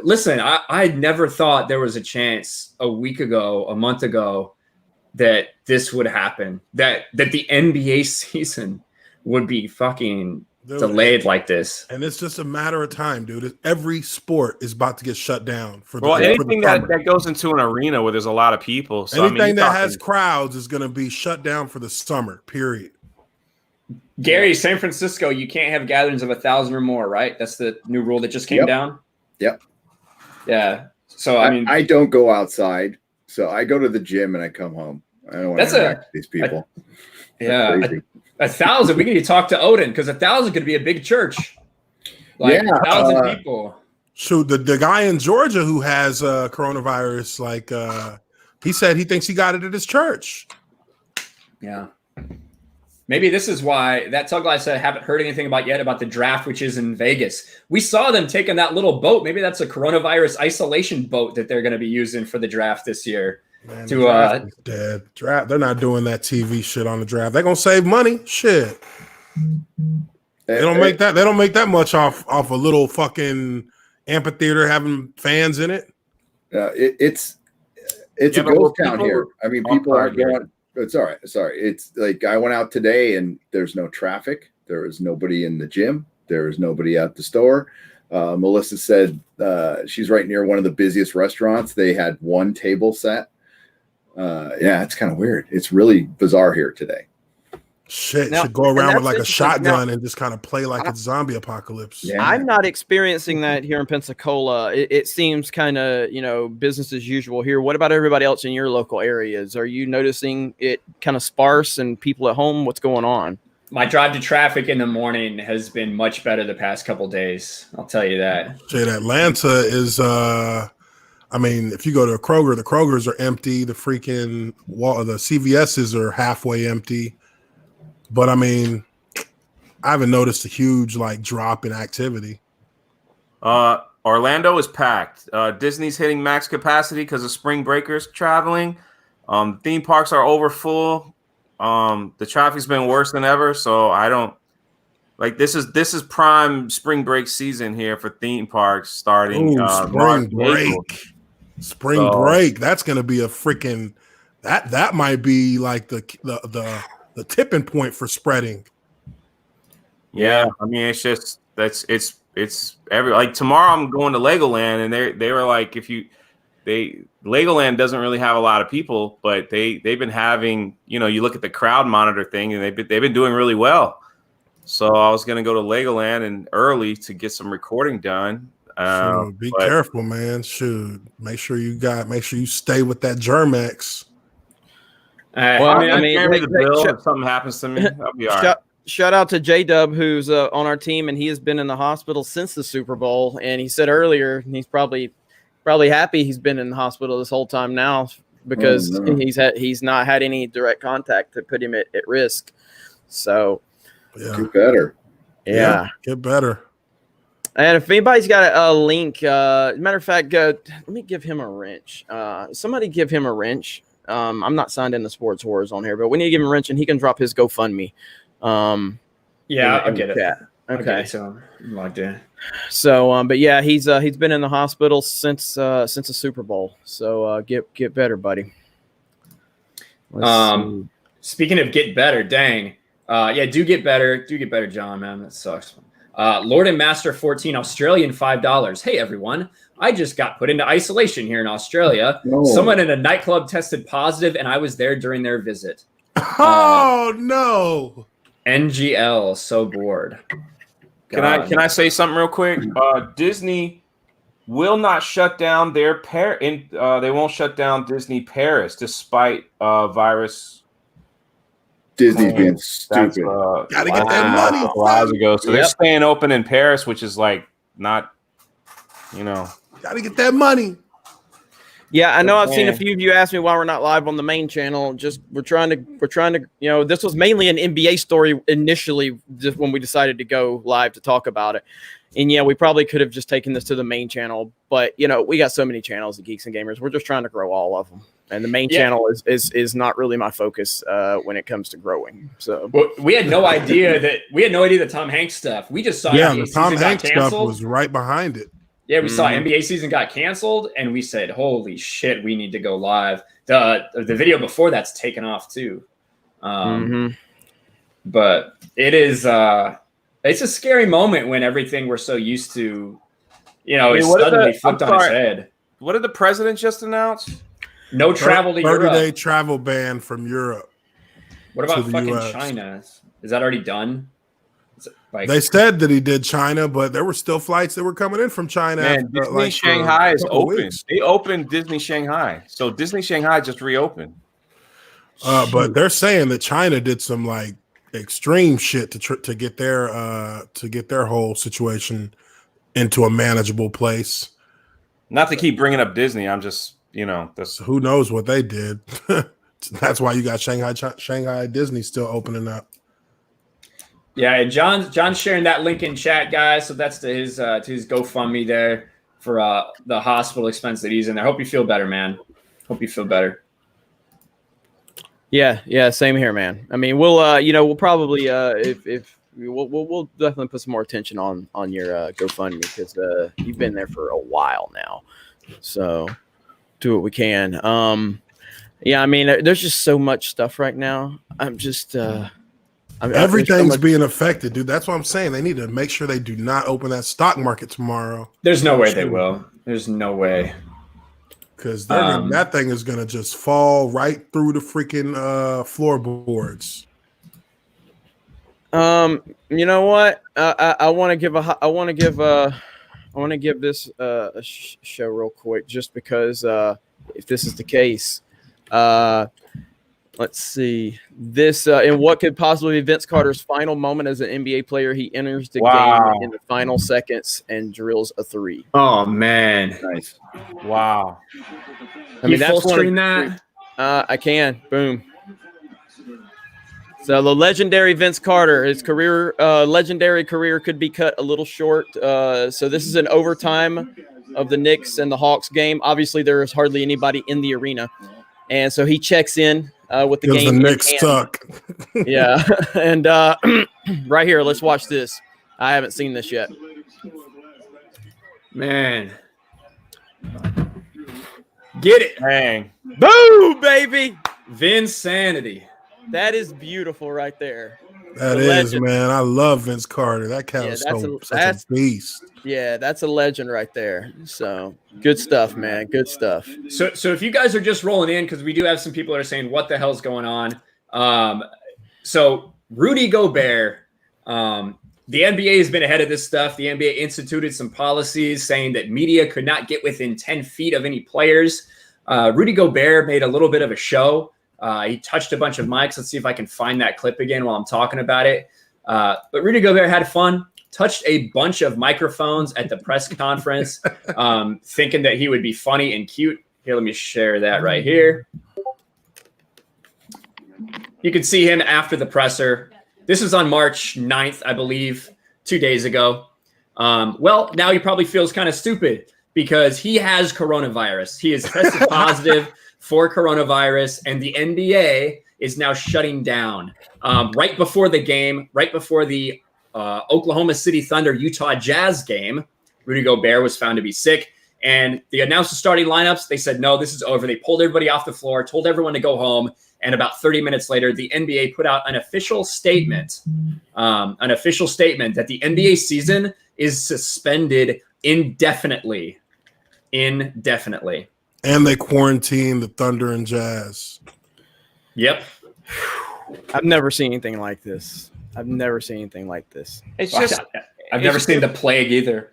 Speaker 1: Listen, I never thought there was a chance a month ago, that this would happen. That the NBA season would be fucking delayed like this.
Speaker 3: And it's just a matter of time, dude. Every sport is about to get shut down
Speaker 7: anything that goes into an arena where there's a lot of people. So
Speaker 3: anything that has crowds is going to be shut down for the summer. Period.
Speaker 1: Gary, San Francisco, you can't have gatherings of 1,000 or more, right? That's the new rule that just came down.
Speaker 4: Yep.
Speaker 1: Yeah. So
Speaker 4: I don't go outside. So I go to the gym and I come home. I don't want to interact with these people.
Speaker 1: 1,000. We need to talk to Odin, because 1,000 could be a big church. 1,000 people.
Speaker 3: So the guy in Georgia who has coronavirus, he said he thinks he got it at his church.
Speaker 1: Yeah. Maybe this is why that Tug Life said, haven't heard anything about the draft, which is in Vegas. We saw them taking that little boat. Maybe that's a coronavirus isolation boat that they're going to be using for the draft this year.
Speaker 3: Man, dead. Draft. They're not doing that TV shit on the draft. They're gonna save money. Shit. They don't make that much off a little fucking amphitheater having fans in it.
Speaker 4: It's a ghost town here. I mean, people aren't going. It's all right. Sorry. It's like I went out today and there's no traffic. There is nobody in the gym. There is nobody at the store. Melissa said she's right near one of the busiest restaurants. They had one table set. It's kind of weird. It's really bizarre here today.
Speaker 3: Shit, should go around with like a shotgun and just kind of play like it's zombie apocalypse.
Speaker 2: Yeah. I'm not experiencing that here in Pensacola. It seems kind of, business as usual here. What about everybody else in your local areas? Are you noticing it kind of sparse and people at home? What's going on?
Speaker 1: My drive to traffic in the morning has been much better the past couple days. I'll tell you that.
Speaker 3: Shit, Atlanta is, I mean, if you go to a Kroger, the Krogers are empty. The freaking the CVSs are halfway empty. But I mean, I haven't noticed a huge like drop in activity.
Speaker 7: Orlando is packed. Disney's hitting max capacity because of spring breakers traveling. Theme parks are over full. The traffic's been worse than ever. So I don't like this is prime spring break season here for theme parks starting
Speaker 3: spring break. Spring break. That's gonna be a freaking that might be like the tipping point for spreading.
Speaker 7: Yeah, I mean it's every like tomorrow I'm going to Legoland and they were like Legoland doesn't really have a lot of people, but they've been having, you look at the crowd monitor thing and they've been doing really well. So I was gonna go to Legoland and early to get some recording done.
Speaker 3: Be careful, man. Shoot, make sure you stay with that Germex.
Speaker 2: Well, I mean,
Speaker 7: the bill if something happens to me, I'll be all right.
Speaker 2: Shout out to J-Dub, who's on our team, and he has been in the hospital since the Super Bowl. And he said earlier he's probably happy he's been in the hospital this whole time now because he's not had any direct contact to put him at risk. So,
Speaker 4: get better.
Speaker 2: Yeah,
Speaker 3: get better.
Speaker 2: And if anybody's got a link, matter of fact, let me give him a wrench. Somebody give him a wrench. I'm not signed in the Sports Wars on here, but we need to give him a wrench, and he can drop his GoFundMe.
Speaker 1: I'll get it.
Speaker 2: Okay.
Speaker 1: I'll get it to him. I'm logged in.
Speaker 2: So, but yeah, he's been in the hospital since the Super Bowl. So get better, buddy.
Speaker 1: Speaking of get better, dang. Do get better. Do get better, John, man. That sucks. Lord and Master 14 Australian $5. Hey everyone, I just got put into isolation here in Australia.
Speaker 4: No.
Speaker 1: Someone in a nightclub tested positive, and I was there during their visit.
Speaker 3: Oh no!
Speaker 1: NGL, so bored.
Speaker 7: Can I say something real quick? Disney will not shut down their they won't shut down Disney Paris despite virus.
Speaker 4: Disney's being stupid.
Speaker 3: Gotta get that money.
Speaker 7: A while ago, so they're staying open in Paris, which is like not,
Speaker 3: Gotta get that money.
Speaker 2: Yeah, I know. I've seen a few of you ask me why we're not live on the main channel. Just we're trying to. This was mainly an NBA story initially, just when we decided to go live to talk about it. And yeah, we probably could have just taken this to the main channel, but we got so many channels at Geeks and Gamers. We're just trying to grow all of them, and the main channel is not really my focus when it comes to growing. So
Speaker 1: we had no idea that Tom Hanks stuff. We just saw
Speaker 3: the Tom Hanks stuff was right behind it.
Speaker 1: Yeah, we saw NBA season got canceled, and we said, "Holy shit, we need to go live." The video before that's taken off too, but it is it's a scary moment when everything we're so used to, is suddenly flipped on its head.
Speaker 7: What did the president just announce?
Speaker 1: No travel to Europe.
Speaker 3: 30-day travel ban from Europe.
Speaker 1: What about fucking China? Is that already done?
Speaker 3: They said that he did China, but there were still flights that were coming in from China.
Speaker 7: Man, Disney Shanghai is open. They opened Disney Shanghai. So Disney Shanghai just reopened.
Speaker 3: But they're saying that China did some like extreme shit to get their whole situation into a manageable place.
Speaker 7: Not to keep bringing up Disney, I'm just
Speaker 3: who knows what they did. That's why you got Shanghai Disney still opening up.
Speaker 1: Yeah, and John's sharing that link in chat, guys. So that's to his GoFundMe there for the hospital expense that he's in there. Hope you feel better, man. Hope you feel better.
Speaker 2: Yeah, same here, man. I mean, we'll probably we'll definitely put some more attention on your GoFundMe because you've been there for a while now. So do what we can. I mean, there's just so much stuff right now. I'm just
Speaker 3: everything's being affected, dude. That's what I'm saying. They need to make sure they do not open that stock market tomorrow.
Speaker 1: There's no way they will. There's no way.
Speaker 3: Because that thing is going to just fall right through the freaking floorboards.
Speaker 2: You know what? I want to give this a show real quick, just because if this is the case, Let's see this in what could possibly be Vince Carter's final moment as an NBA player. He enters the game in the final seconds and drills a 3.
Speaker 1: Oh man,
Speaker 4: Nice.
Speaker 7: Wow.
Speaker 2: I mean,
Speaker 1: full
Speaker 2: that's one
Speaker 1: screen that.
Speaker 2: I can. Boom. So the legendary Vince Carter, his career, legendary career could be cut a little short. So this is an overtime of the Knicks and the Hawks game. Obviously, there is hardly anybody in the arena, and so he checks in with the game.
Speaker 3: The Knicks stuck.
Speaker 2: Yeah, and right here, let's watch this. I haven't seen this yet.
Speaker 1: Man, get it,
Speaker 7: Dang.
Speaker 2: Boo, baby.
Speaker 1: Vinsanity.
Speaker 2: That is beautiful right there.
Speaker 3: That
Speaker 2: The
Speaker 3: is,
Speaker 2: legend.
Speaker 3: man. I love Vince Carter. That cat
Speaker 2: Yeah,
Speaker 3: was
Speaker 2: that's
Speaker 3: such a beast.
Speaker 2: Yeah, that's a legend right there. So good stuff, man. Good stuff.
Speaker 1: So if you guys are just rolling in, because we do have some people that are saying, what the hell's going on? So Rudy Gobert, the NBA has been ahead of this stuff. The NBA instituted some policies saying that media could not get within 10 feet of any players. Rudy Gobert made a little bit of a show. He touched a bunch of mics. Let's see if I can find that clip again while I'm talking about it. But Rudy Gobert had fun. Touched a bunch of microphones at the press conference, thinking that he would be funny and cute. Here, let me share that right here. You can see him after the presser. This was on March 9th, I believe, 2 days ago. Well, now he probably feels kind of stupid because he has coronavirus. He is tested positive for coronavirus, and the NBA is now shutting down. Right before the game, right before the Oklahoma City Thunder Utah Jazz game, Rudy Gobert was found to be sick, and they announced the starting lineups. They said, no, this is over. They pulled everybody off the floor, told everyone to go home, and about 30 minutes later, the NBA put out an official statement that the NBA season is suspended indefinitely. Indefinitely.
Speaker 3: And they quarantined the Thunder and Jazz.
Speaker 1: Yep.
Speaker 2: I've never seen anything like this.
Speaker 7: It's just
Speaker 1: I've never seen the plague either.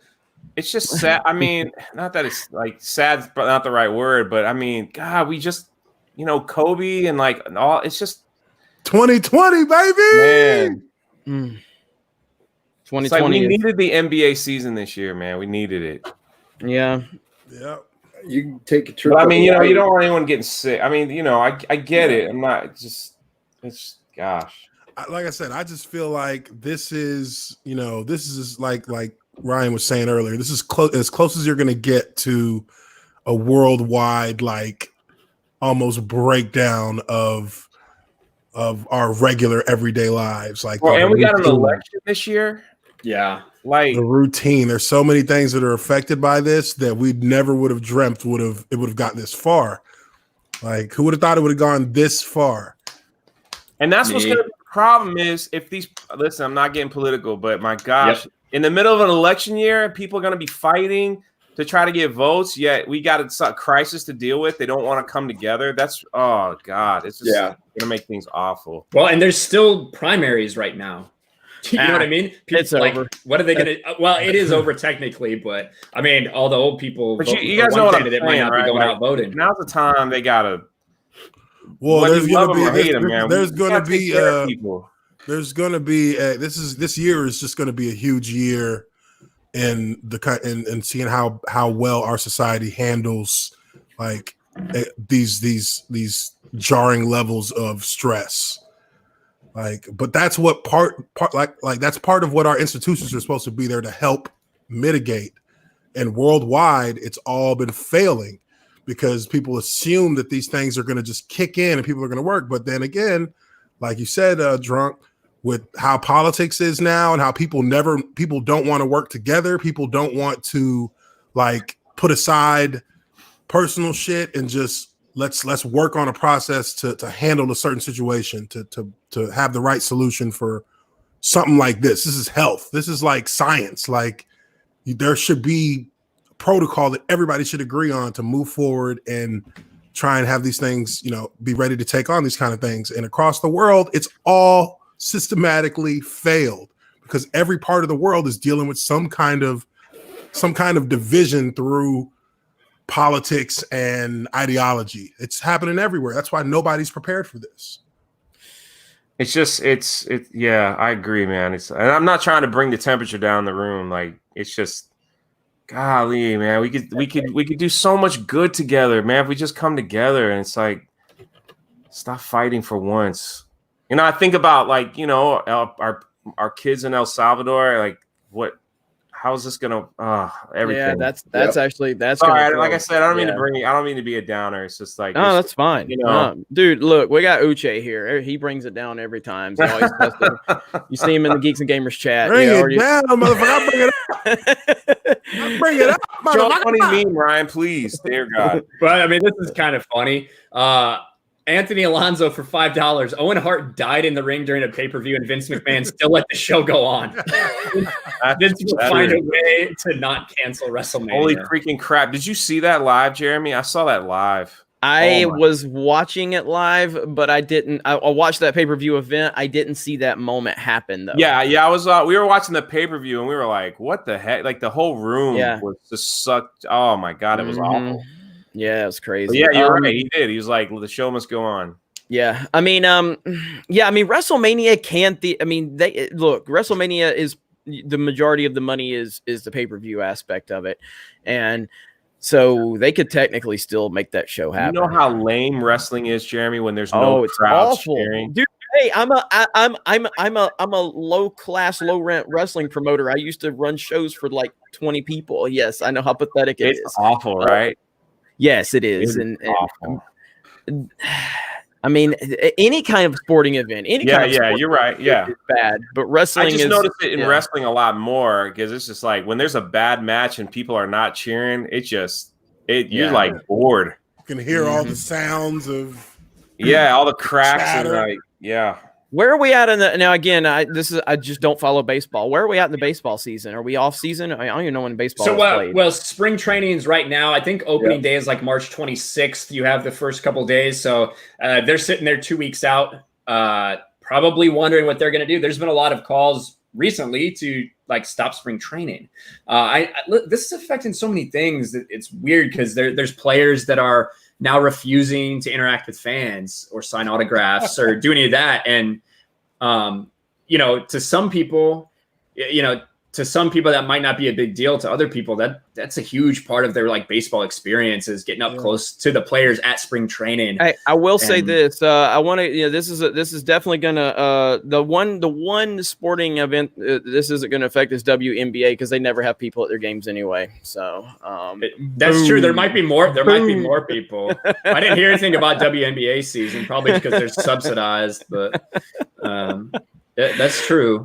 Speaker 7: It's just sad. I mean, not that it's like sad's not the right word, but I mean, God, we just, Kobe and like all. It's just
Speaker 3: 2020, baby.
Speaker 7: Man,
Speaker 2: 2020.
Speaker 7: it's like we needed the NBA season this year, man. We needed it.
Speaker 2: Yeah.
Speaker 3: Yep.
Speaker 4: You can take a trip.
Speaker 7: But I mean, you don't want anyone getting sick. I mean, I get it. I'm not just. It's gosh.
Speaker 3: Like I said, I just feel like this is like Ryan was saying earlier. This is as close as you're going to get to a worldwide, like, almost breakdown of our regular everyday lives. Like,
Speaker 7: and we got an election this year.
Speaker 1: Yeah.
Speaker 7: Like
Speaker 3: the routine. There's so many things that are affected by this that we never would have dreamt would have gotten this far. Like, who would have thought it would have gone this far?
Speaker 7: And that's what's going to be the problem is if listen, I'm not getting political, but my gosh, in the middle of an election year, people are going to be fighting to try to get votes. Yet we got a crisis to deal with. They don't want to come together. That's, oh God, it's just going to make things awful.
Speaker 1: Well, and there's still primaries right now. You know what I mean?
Speaker 2: It's over.
Speaker 1: What are they going to? Well, it is over technically, but I mean, all the old people.
Speaker 7: But you guys know what I'm saying,
Speaker 1: might not be going out voting.
Speaker 7: Now's the time they got to.
Speaker 3: Well, there's going to be this year is just going to be a huge year in seeing how well our society handles like these jarring levels of stress. Like, but that's what that's part of what our institutions are supposed to be there to help mitigate. And worldwide, it's all been failing because people assume that these things are going to just kick in and people are going to work. But then again, like you said, Drunk, with how politics is now and how people don't want to work together. People don't want to like put aside personal shit and just let's work on a process to handle a certain situation, to have the right solution for something like this. This is health. This is like science. Like there should be a protocol that everybody should agree on to move forward and try and have these things, be ready to take on these kind of things. And across the world, it's all systematically failed because every part of the world is dealing with some kind of division through politics and ideology. It's happening everywhere. That's why nobody's prepared for this.
Speaker 7: It's just yeah, I agree, man. And I'm not trying to bring the temperature down in the room. Like, it's just, golly, man, we could do so much good together, man, if we just come together. And it's like, stop fighting for once. You know, I think about, like, you know, our kids in El Salvador, like, how is this gonna everything?
Speaker 2: Yeah, that's actually
Speaker 7: sorry. Like I said, I don't mean to be a downer. It's just like,
Speaker 2: no, that's fine.
Speaker 7: You know,
Speaker 2: dude, look, we got Uche here. He brings it down every time. So always you see him in the Geeks and Gamers chat.
Speaker 3: Bring it down, motherfucker. I bring it up.
Speaker 7: Show a funny meme, Ryan, please. Dear God.
Speaker 1: But I mean, this is kind of funny. Anthony Alonso for $5. Owen Hart died in the ring during a pay-per-view, and Vince McMahon still let the show go on. Vince will find a way to not cancel WrestleMania.
Speaker 7: Holy freaking crap. Did you see that live, Jeremy? I saw that live.
Speaker 2: I was watching it live, but I didn't. I watched that pay-per-view event. I didn't see that moment happen, though.
Speaker 7: Yeah. I was. We were watching the pay-per-view, and we were like, "What the heck?" Like, the whole room was just sucked. Oh my God, it was awful.
Speaker 2: Yeah, it was crazy.
Speaker 7: But yeah, you're right. He did. He was like, well, the show must go on.
Speaker 2: Yeah, I mean, WrestleMania can't. WrestleMania is the majority of the money is the pay-per-view aspect of it, and so they could technically still make that show happen.
Speaker 7: You know how lame wrestling is, Jeremy, when there's no crowd cheering.
Speaker 2: Dude, hey, I'm a low class, low rent wrestling promoter. I used to run shows for like 20 people. Yes, I know how pathetic it is.
Speaker 7: It's awful, right?
Speaker 2: Yes, it is. And
Speaker 7: awful.
Speaker 2: I mean, any kind of sporting event,
Speaker 7: you're right. Yeah,
Speaker 2: is bad. But wrestling,
Speaker 7: I just noticed it in wrestling a lot more, because it's just like when there's a bad match and people are not cheering, you're like bored.
Speaker 3: You can hear all the sounds of
Speaker 7: all the cracks chatter. And
Speaker 2: Where are we at in the now? Again, I just don't follow baseball. Where are we at in the baseball season? Are we off season? I don't even know when baseball is played.
Speaker 1: Well, spring training is right now. I think opening day is like March 26th. You have the first couple days, so they're sitting there 2 weeks out, probably wondering what they're going to do. There's been a lot of calls recently to like stop spring training. This is affecting so many things that it's weird, because there's players that are now refusing to interact with fans or sign autographs or do any of that. And, to some people, that might not be a big deal. To other people, that's a huge part of their like baseball experience, is getting up close to the players at spring training.
Speaker 2: I will say this. I want to, this is definitely going to, the one sporting event this isn't going to affect is WNBA, because they never have people at their games anyway. So
Speaker 1: that's true. There might be more people. I didn't hear anything about WNBA season, probably because they're subsidized, but that's true.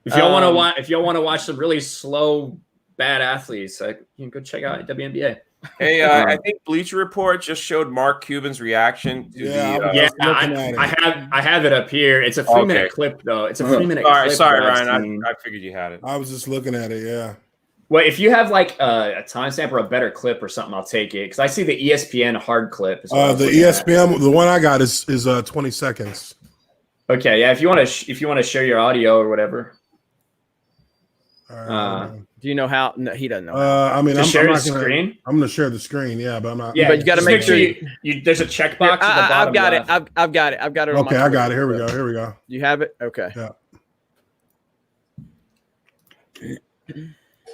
Speaker 1: If y'all want to watch some really slow, bad athletes, you can go check out WNBA.
Speaker 7: Hey, I think Bleacher Report just showed Mark Cuban's reaction to
Speaker 1: I have it up here. It's a 3-minute clip, though. It's a 3-minute clip.
Speaker 7: Sorry, Ryan. I figured you had it.
Speaker 3: I was just looking at it. Yeah.
Speaker 1: Well, if you have like a timestamp or a better clip or something, I'll take it, because I see the ESPN hard clip.
Speaker 3: The ESPN, the one I got is 20 seconds.
Speaker 1: Okay, yeah. If you want to share your audio or whatever.
Speaker 2: Do you know how? No, he doesn't know.
Speaker 3: I'm
Speaker 1: share
Speaker 3: not
Speaker 1: the screen.
Speaker 3: I'm going to share the screen. Yeah, but I'm not.
Speaker 1: Yeah,
Speaker 2: but you got to make sure
Speaker 1: there's a checkbox at the bottom.
Speaker 2: I've got it. I've got it.
Speaker 3: Okay, I got it. Here we go.
Speaker 2: You have it. Okay.
Speaker 3: Yeah.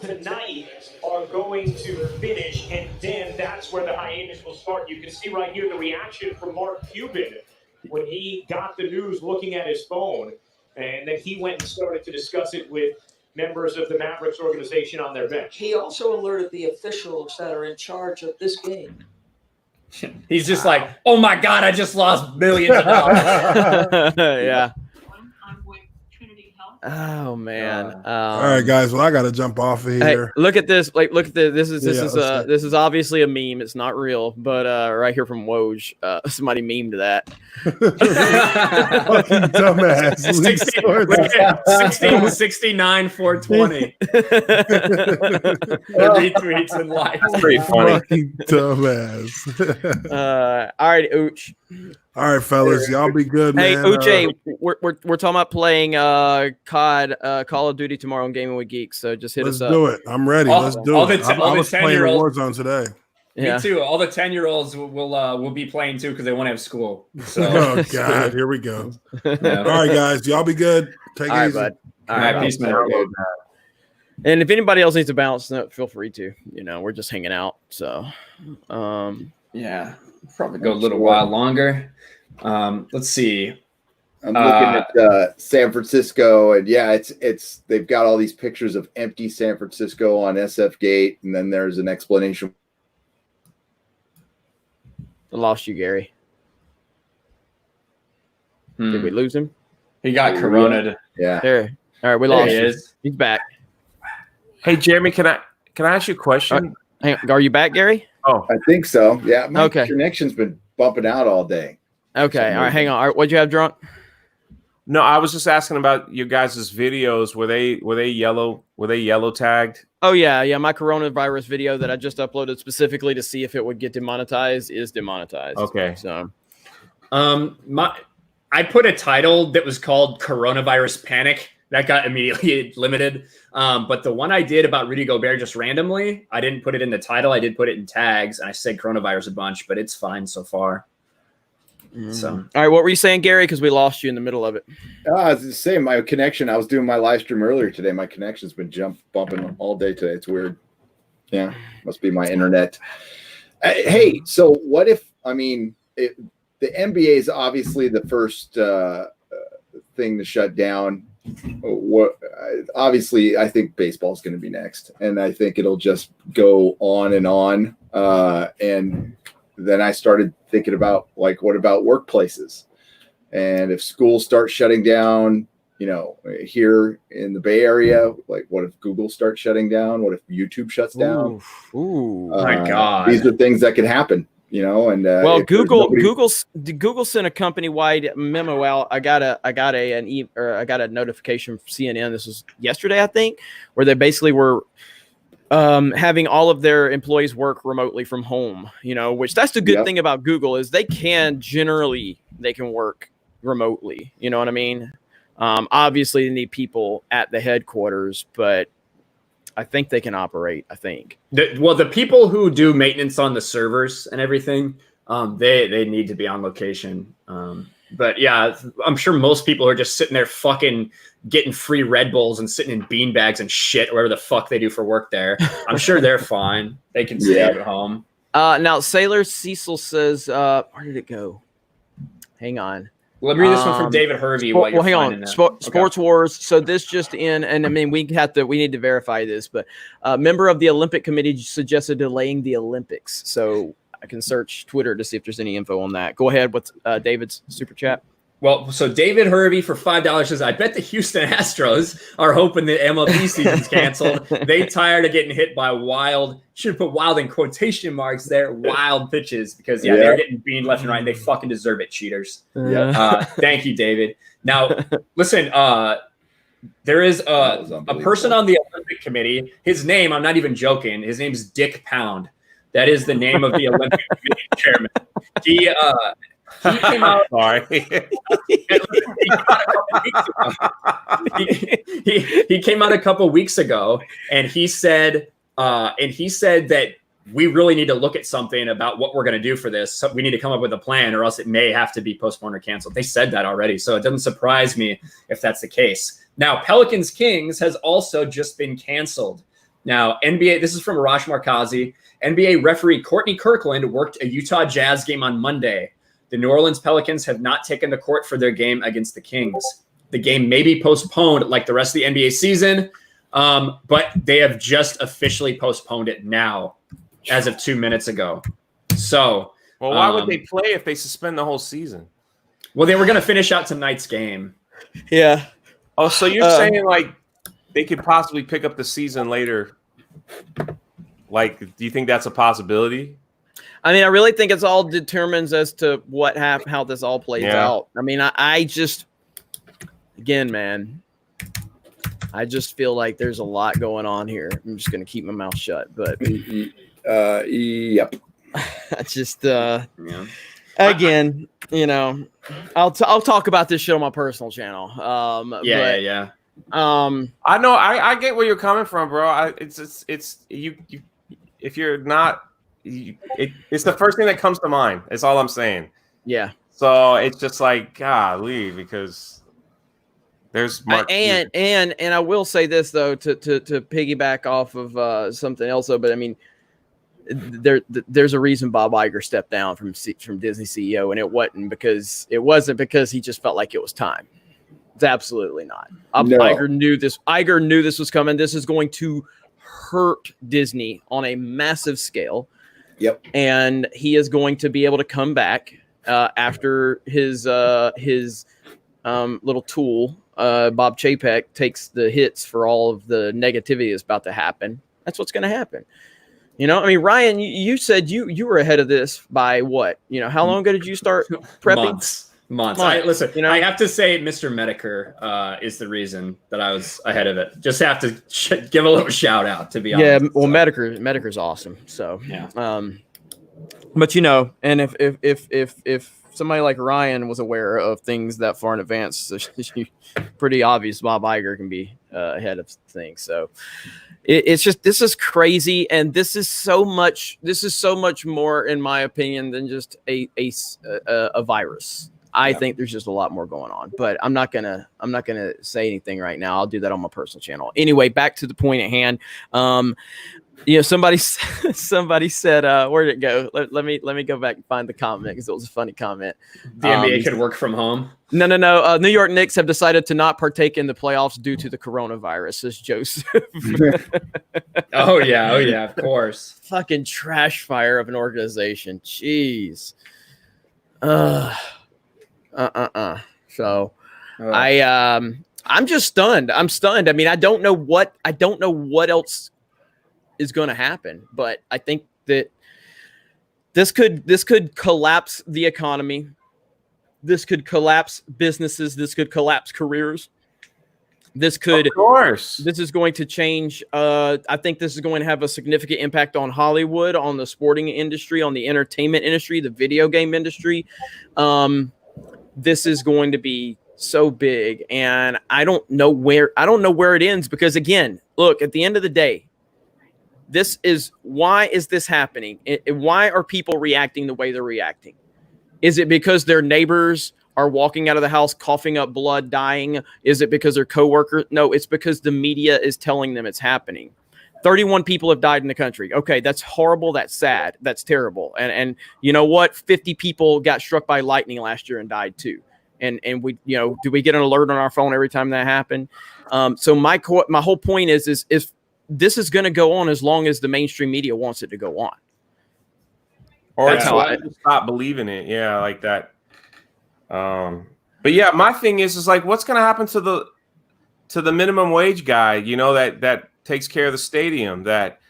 Speaker 9: Tonight are going to finish, and then that's where the hiatus will start. You can see right here the reaction from Mark Cuban when he got the news, looking at his phone, and then he went and started to discuss it with members of the Mavericks organization on their bench.
Speaker 10: He also alerted the officials that are in charge of this game.
Speaker 1: He's just like, oh my God, I just lost millions of dollars.
Speaker 2: Yeah. Oh man!
Speaker 3: All right, guys. Well, I got to jump off of here.
Speaker 2: Hey, look at this! Look at this! This is obviously a meme. It's not real, but right here from Woj, somebody memed that.
Speaker 3: Fucking dumbass.
Speaker 1: 69 420. Retweets and likes.
Speaker 7: That's pretty funny.
Speaker 3: Fucking dumbass.
Speaker 2: All right, Ooch.
Speaker 3: All right, fellas, y'all be good, man.
Speaker 2: Hey, Uche, we're talking about playing COD, Call of Duty tomorrow on Gaming with Geeks. So just hit us up.
Speaker 3: Let's do it. I'm ready. Let's do it. I was playing Warzone today.
Speaker 2: Yeah.
Speaker 1: Me too. All the 10-year-olds will be playing too because they want to have school. So
Speaker 3: Oh God, here we go.
Speaker 1: yeah.
Speaker 3: All right, guys, y'all be good. Take
Speaker 2: All
Speaker 3: it
Speaker 2: right,
Speaker 3: easy.
Speaker 2: bud. All
Speaker 1: All
Speaker 2: right,
Speaker 1: right, peace, man.
Speaker 2: And if anybody else needs to bounce, feel free to. We're just hanging out. So,
Speaker 1: Yeah, probably go a little while longer. Let's see.
Speaker 4: I'm looking at San Francisco, and yeah, it's they've got all these pictures of empty San Francisco on SF Gate, and then there's an explanation.
Speaker 2: I lost you, Gary. Did we lose him?
Speaker 1: He got corona'd.
Speaker 4: Yeah.
Speaker 2: There. All right, we
Speaker 1: There
Speaker 2: lost
Speaker 1: he
Speaker 2: him.
Speaker 1: is.
Speaker 2: He's back.
Speaker 7: Hey, Jeremy, can I ask you a question?
Speaker 2: Hang on. Are you back, Gary?
Speaker 7: Oh,
Speaker 4: I think so. Yeah. My
Speaker 2: Okay.
Speaker 4: connection's been bumping out all day.
Speaker 2: Okay. All right, hang on. All right, what'd you have, Drunk?
Speaker 7: no, I was just asking about your guys' videos. Were they yellow tagged?
Speaker 2: Oh yeah. My coronavirus video that I just uploaded specifically to see if it would get demonetized is demonetized.
Speaker 7: Okay.
Speaker 2: So,
Speaker 1: I put a title that was called Coronavirus Panic. That got immediately limited. But the one I did about Rudy Gobert just randomly, I didn't put it in the title. I did put it in tags, and I said coronavirus a bunch, but it's fine so far. So,
Speaker 2: all right, what were you saying, Gary? Because we lost you in the middle of it.
Speaker 4: It's the same. My connection. I was doing my live stream earlier today. My connection's been bumping all day today. It's weird. Yeah, must be my internet. Hey, so what if? I mean, the NBA is obviously the first thing to shut down. Obviously, I think baseball is going to be next, and I think it'll just go on and on. And then I started thinking about what about workplaces, and if schools start shutting down, here in the Bay Area, what if Google starts shutting down? What if YouTube shuts down?
Speaker 2: Ooh,
Speaker 1: my God,
Speaker 4: these are things that could happen. And
Speaker 2: well, Google sent a company-wide memo out. I got a notification from CNN. This was yesterday, I think, where they basically were having all of their employees work remotely from home. Which that's the good thing about Google is they can work remotely. You know what I mean? Obviously, they need people at the headquarters, but I think they can operate. I think.
Speaker 1: The people who do maintenance on the servers and everything, they need to be on location. But yeah, I'm sure most people are just sitting there fucking getting free Red Bulls and sitting in beanbags and shit, whatever the fuck they do for work there. I'm sure they're fine. They can stay at home.
Speaker 2: Now, Sailor Cecil says, where did it go? Hang on.
Speaker 1: Let me read this one from David Hervey.
Speaker 2: Hang on. Sports Wars. So this just in, and I mean, we need to verify this, but a member of the Olympic Committee suggested delaying the Olympics. So I can search Twitter to see if there's any info on that. Go ahead with David's super chat.
Speaker 1: Well, so David Hervey for $5 says, I bet the Houston Astros are hoping the MLB season's canceled. They tired of getting hit by wild, should put wild in quotation marks there, wild pitches, because they're getting beamed left and right. And they fucking deserve it, cheaters. Thank you, David. Now, listen, there is a person on the Olympic Committee. His name, I'm not even joking, his name is Dick Pound. That is the name of the Olympic Committee chairman. He came out. Sorry. He came out a couple weeks ago, and he said that we really need to look at something about what we're going to do for this. So we need to come up with a plan, or else it may have to be postponed or canceled. They said that already, so it doesn't surprise me if that's the case. Now, Pelicans Kings has also just been canceled. Now, NBA. This is from Arash Markazi. NBA referee Courtney Kirkland worked a Utah Jazz game on Monday. The New Orleans Pelicans have not taken the court for their game against the Kings. The game may be postponed like the rest of the NBA season, but they have just officially postponed it now as of 2 minutes ago. So,
Speaker 7: well, why would they play if they suspend the whole season?
Speaker 1: Well, they were going to finish out tonight's game.
Speaker 2: Yeah.
Speaker 7: Oh, so you're saying they could possibly pick up the season later? Do you think that's a possibility?
Speaker 2: I mean, I really think it's all determines as to how this all plays out. I mean, I just, again, man, I just feel like there's a lot going on here. I'm just going to keep my mouth shut, but
Speaker 4: yep.
Speaker 2: I just, again, I'll talk about this shit on my personal channel.
Speaker 1: Yeah.
Speaker 7: I know, I get where you're coming from, bro. It's you if you're not, it's the first thing that comes to mind. That's all I'm saying.
Speaker 2: Yeah.
Speaker 7: So it's just like, golly, because there's Mark
Speaker 2: and I will say this though, to piggyback off of something else though, but I mean, there's a reason Bob Iger stepped down from Disney CEO, and it wasn't because he just felt like it was time. It's absolutely not.
Speaker 4: No.
Speaker 2: Iger knew this. Iger knew this was coming. This is going to hurt Disney on a massive scale.
Speaker 4: Yep.
Speaker 2: And he is going to be able to come back after his little tool, Bob Chapek, takes the hits for all of the negativity that's about to happen. That's what's going to happen. You know, I mean, Ryan, you said you were ahead of this by what? You know, how long ago did you start prepping?
Speaker 1: Months. Listen, you know, I have to say Mr. Medicare is the reason that I was ahead of it. Just have to give a little shout out, to be honest.
Speaker 2: Yeah, well, Medicare's awesome. So,
Speaker 1: yeah.
Speaker 2: But you know, and if somebody like Ryan was aware of things that far in advance, it's pretty obvious Bob Iger can be ahead of things. So it's just, this is crazy, and this is so much more, in my opinion, than just a virus. I think there's just a lot more going on, but I'm not gonna say anything right now. I'll do that on my personal channel. Anyway, back to the point at hand. You know, somebody said, where did it go? Let me go back and find the comment, because it was a funny comment.
Speaker 1: The NBA could work from home.
Speaker 2: No. New York Knicks have decided to not partake in the playoffs due to the coronavirus, says Joseph.
Speaker 1: Oh yeah, of course.
Speaker 2: Fucking trash fire of an organization. Jeez. So I'm just stunned. I'm stunned. I mean, I don't know what else is going to happen, but I think that this could collapse the economy. This could collapse businesses. This could collapse careers. This could,
Speaker 7: of course,
Speaker 2: this is going to change. I think this is going to have a significant impact on Hollywood, on the sporting industry, on the entertainment industry, the video game industry. This is going to be so big, and I don't know where it ends, because again, look, at the end of the day, why is this happening? Why are people reacting the way they're reacting? Is it because their neighbors are walking out of the house coughing up blood, dying? Is it because their coworkers? No, it's because the media is telling them it's happening. 31 people have died in the country. Okay, that's horrible. That's sad. That's terrible. And you know what? 50 people got struck by lightning last year and died too. And we, you know, do we get an alert on our phone every time that happened? So my whole point is if this is going to go on as long as the mainstream media wants it to go on.
Speaker 7: Or that's how I stop believing it. Yeah, like that. But yeah, my thing is like, what's going to happen to the minimum wage guy? You know, that takes care of the stadium, that,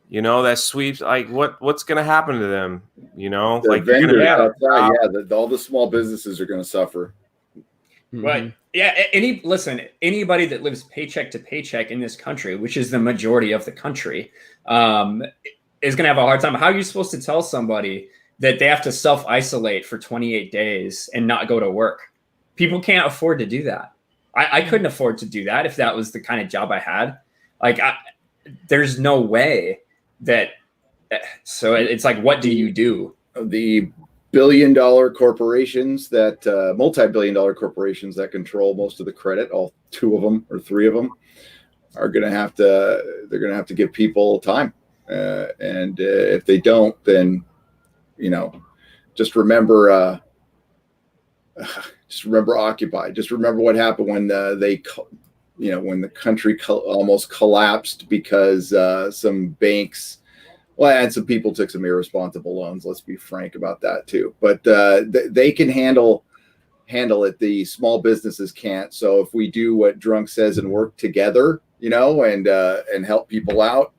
Speaker 7: you know, that sweeps. Like, what's going to happen to them? You know,
Speaker 4: the
Speaker 7: like
Speaker 4: vendors outside, all the small businesses are going to suffer.
Speaker 1: Right. Yeah. Anybody that lives paycheck to paycheck in this country, which is the majority of the country, is going to have a hard time. How are you supposed to tell somebody that they have to self-isolate for 28 days and not go to work? People can't afford to do that. I couldn't afford to do that if that was the kind of job I had. Like, there's no way that. So it's like, what do you do?
Speaker 4: The billion-dollar corporations that multi-billion-dollar corporations that control most of the credit, all two of them or three of them, are going to have to. They're going to have to give people time, and if they don't, then, you know, just remember Occupy. Just remember what happened when when the country almost collapsed because some banks. Well, and some people took some irresponsible loans. Let's be frank about that too. But they can handle it. The small businesses can't. So if we do what Drunk says and work together, you know, and help people out,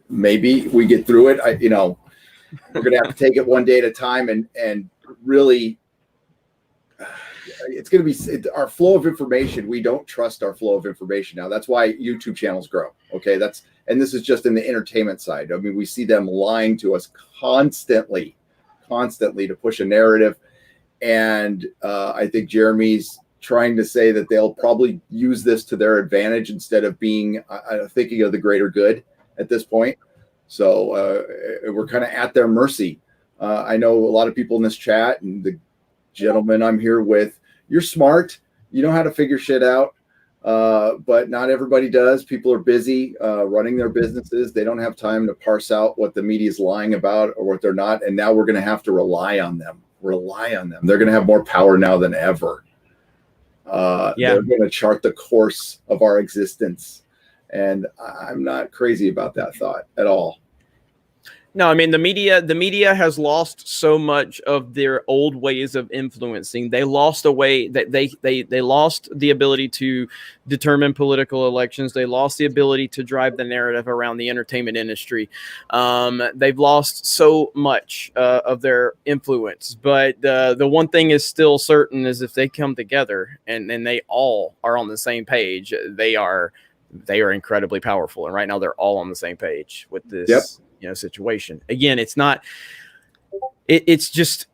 Speaker 4: maybe we get through it. We're gonna have to take it one day at a time, and really, it's gonna be our flow of information. We don't trust our flow of information now. That's why YouTube channels grow. Okay, and this is just in the entertainment side. I mean, we see them lying to us constantly to push a narrative. And I think Jeremy's trying to say that they'll probably use this to their advantage instead of being thinking of the greater good at this point. So we're kind of at their mercy. I know a lot of people in this chat and the gentleman I'm here with, you're smart. You know how to figure shit out. But not everybody does. People are busy running their businesses. They don't have time to parse out what the media is lying about or what they're not. And now we're going to have to rely on them. They're going to have more power now than ever. They're going to chart the course of our existence. And I'm not crazy about that thought at all.
Speaker 2: No, I mean the media has lost so much of their old ways of influencing. They lost a way that they lost the ability to determine political elections. They lost the ability to drive the narrative around the entertainment industry. They've lost so much of their influence. But the one thing is still certain is if they come together and they all are on the same page, they are incredibly powerful. And right now they're all on the same page with this.
Speaker 4: Yep.
Speaker 2: Situation. Again, it's not. It's just.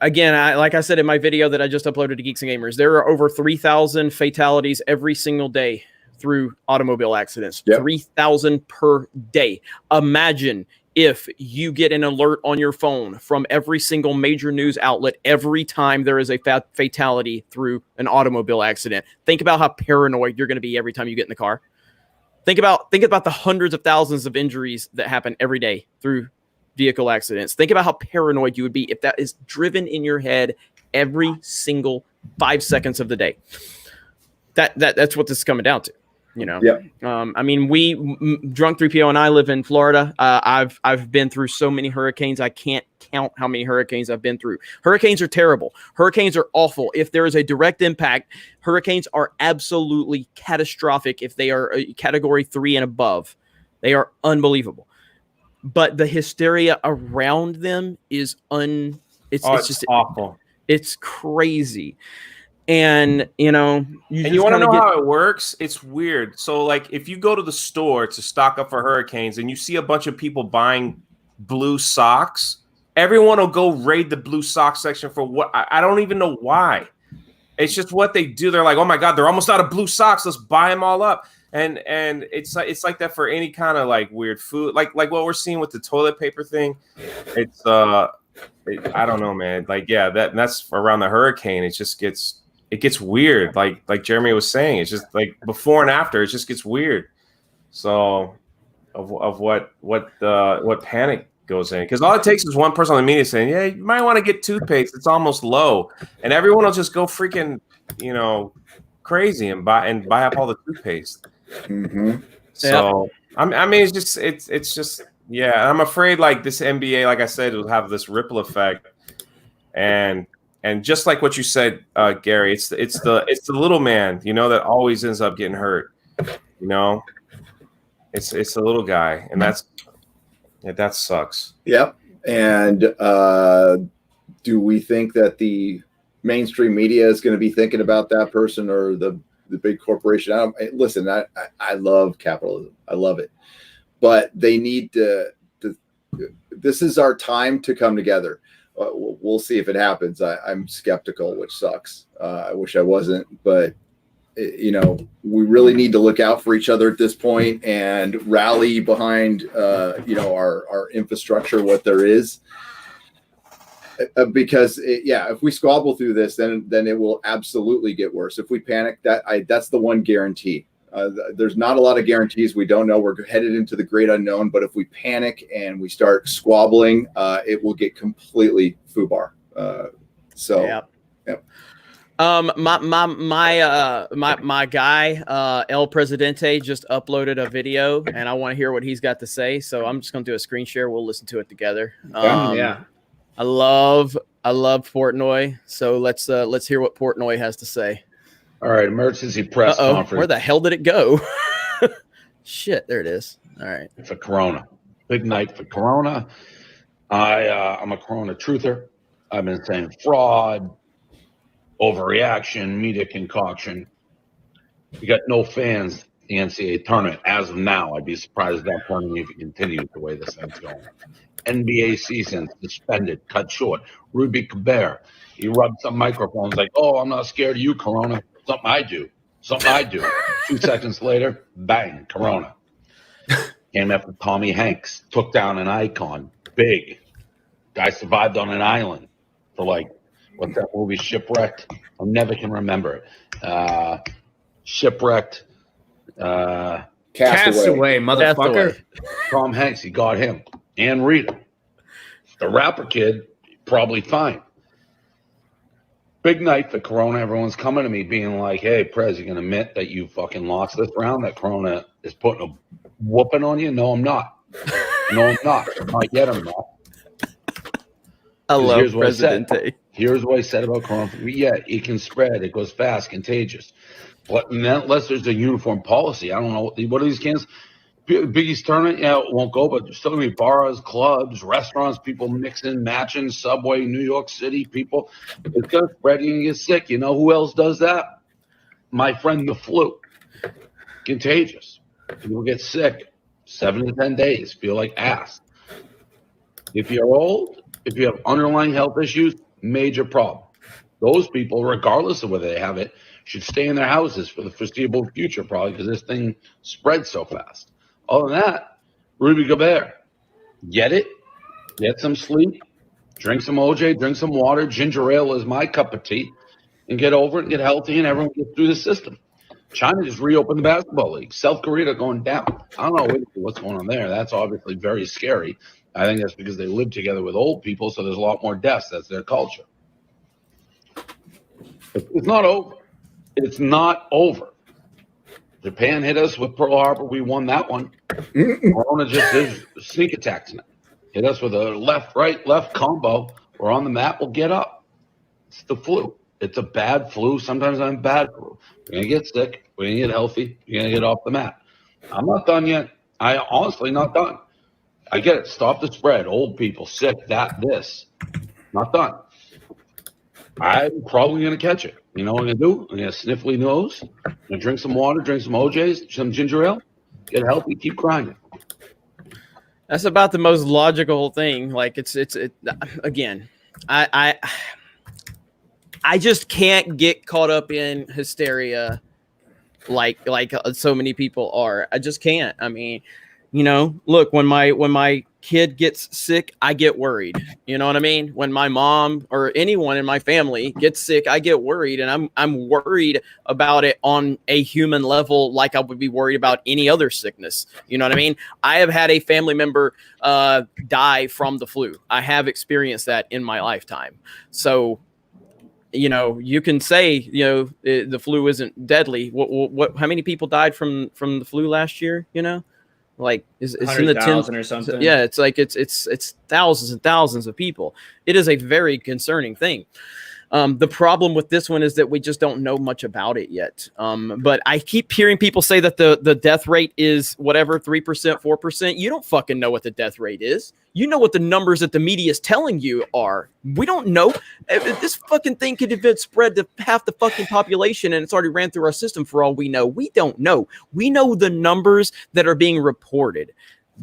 Speaker 2: Again, like I said in my video that I just uploaded to Geeks and Gamers, there are over 3,000 fatalities every single day through automobile accidents.
Speaker 4: Yep.
Speaker 2: 3,000 per day. Imagine if you get an alert on your phone from every single major news outlet every time there is a fatality through an automobile accident. Think about how paranoid you're going to be every time you get in the car. Think about the hundreds of thousands of injuries that happen every day through vehicle accidents. Think about how paranoid you would be if that is driven in your head every single 5 seconds of the day. That's what this is coming down to, you know.
Speaker 4: Yeah.
Speaker 2: I mean, Drunk 3PO and I live in Florida. I've been through so many hurricanes. I can't count how many hurricanes I've been through. Hurricanes are terrible. Hurricanes are awful. If there is a direct impact, hurricanes are absolutely catastrophic. If they are a category 3 and above, they are unbelievable. But the hysteria around them is it's just
Speaker 7: awful.
Speaker 2: It's crazy. And you know,
Speaker 7: you want to know how it works? It's weird. So like if you go to the store to stock up for hurricanes and you see a bunch of people buying blue socks, everyone will go raid the blue sock section for what? I don't even know why. It's just what they do. They're like, oh my God, they're almost out of blue socks. Let's buy them all up. And it's like that for any kind of like weird food, like what we're seeing with the toilet paper thing. It's I don't know, man. Like that's around the hurricane. It gets weird. Like Jeremy was saying, it's just like before and after. It just gets weird. So of what panic goes in, because all it takes is one person on the media saying, yeah, you might want to get toothpaste, it's almost low, and everyone will just go freaking crazy and buy up all the toothpaste.
Speaker 4: Mm-hmm.
Speaker 7: So I mean it's just I'm afraid like this NBA, like I said, will have this ripple effect, and just like what you said, Gary, it's the little man, that always ends up getting hurt. It's the little guy, and that sucks. Yep.
Speaker 4: And do we think that the mainstream media is going to be thinking about that person or the big corporation? Listen, I love capitalism. I love it. But they need to this is our time to come together. We'll see if it happens. I'm skeptical, which sucks. I wish I wasn't, but we really need to look out for each other at this point and rally behind, our infrastructure, what there is, because if we squabble through this, then it will absolutely get worse. If we panic, that's the one guarantee. There's not a lot of guarantees. We don't know. We're headed into the great unknown, but if we panic and we start squabbling, it will get completely foobar. Yep.
Speaker 2: My guy, El Presidente, just uploaded a video, and I want to hear what he's got to say. So I'm just going to do a screen share. We'll listen to it together.
Speaker 1: Yeah.
Speaker 2: I love Portnoy. So let's hear what Portnoy has to say.
Speaker 11: All right, emergency press conference.
Speaker 2: Where the hell did it go? Shit, there it is. All right.
Speaker 11: For Corona, big night for Corona. I'm a Corona truther. I've been saying fraud, overreaction, media concoction. We got no fans at the NCAA tournament as of now. I'd be surprised at that point if it continues the way this thing's going. NBA season suspended, cut short. Rudy Gobert, he rubbed some microphones like, oh, I'm not scared of you, Corona. Something I do. 2 seconds later, bang, Corona. Came after Tommy Hanks, took down an icon, big. Guy survived on an island for like, what's that movie, Shipwrecked? I never can remember it. Shipwrecked.
Speaker 1: Castaway, motherfucker.
Speaker 2: Castaway.
Speaker 11: Tom Hanks, he got him. And Rita. The rapper kid, probably fine. Big night for Corona. Everyone's coming to me being like, hey, Prez, you going to admit that you fucking lost this round, that Corona is putting a whooping on you? No, I'm not. No, I'm not. Not yet, I'm not.
Speaker 2: I love Presidente.
Speaker 11: Here's what I said about Corona. Yeah, it can spread. It goes fast, contagious. But unless there's a uniform policy, I don't know. What are these cans? Big East tournament, yeah, it won't go, but there's still going to be bars, clubs, restaurants, people mixing, matching, Subway, New York City, people. It's going to spread. You can get sick. You know who else does that? My friend, the flu. Contagious. People get sick. 7 to 10 days. Feel like ass. If you're old, if you have underlying health issues, major problem. Those people, regardless of whether they have it, should stay in their houses for the foreseeable future, probably, because this thing spreads so fast. Other than that, Rudy Gobert, get it, get some sleep, drink some OJ, drink some water. Ginger ale is my cup of tea, and get over it and get healthy, and everyone gets through the system. China just reopened the basketball league. South Korea are going down. I don't know what's going on there. That's obviously very scary. I think that's because they live together with old people, so there's a lot more deaths. That's their culture. It's not over. It's not over. Japan hit us with Pearl Harbor. We won that one. Corona just did sneak attack tonight. Hit us with a left combo. We're on the map. We'll get up. It's the flu. It's a bad flu. Sometimes I'm bad flu. We're going to get sick. We're going to get healthy. We're going to get off the map. I'm not done yet. I honestly not done. I get it. Stop the spread. Old people, sick, this. Not done. I'm probably going to catch it. You know what I'm going to do? I'm going to sniffly nose. I'm going to drink some water, drink some OJs, some ginger ale, get healthy, keep grinding.
Speaker 2: That's about the most logical thing. Like it's again, I just can't get caught up in hysteria like so many people are. I just can't. I mean, you know, look, when my kid gets sick, I get worried. You know what I mean? When my mom or anyone in my family gets sick, I get worried, and I'm worried about it on a human level, like I would be worried about any other sickness. You know what I mean? I have had a family member die from the flu. I have experienced that in my lifetime. So, you know, you can say, you know, the flu isn't deadly. What? How many people died from the flu last year? You know? Like it's in the 10,000
Speaker 1: or something.
Speaker 2: Yeah, it's like it's thousands and thousands of people. It is a very concerning thing. The problem with this one is that we just don't know much about it yet. But I keep hearing people say that the death rate is whatever, 3%, 4%. You don't fucking know what the death rate is. You know what the numbers that the media is telling you are. We don't know. If this fucking thing could have spread to half the fucking population and it's already ran through our system for all we know. We don't know. We know the numbers that are being reported.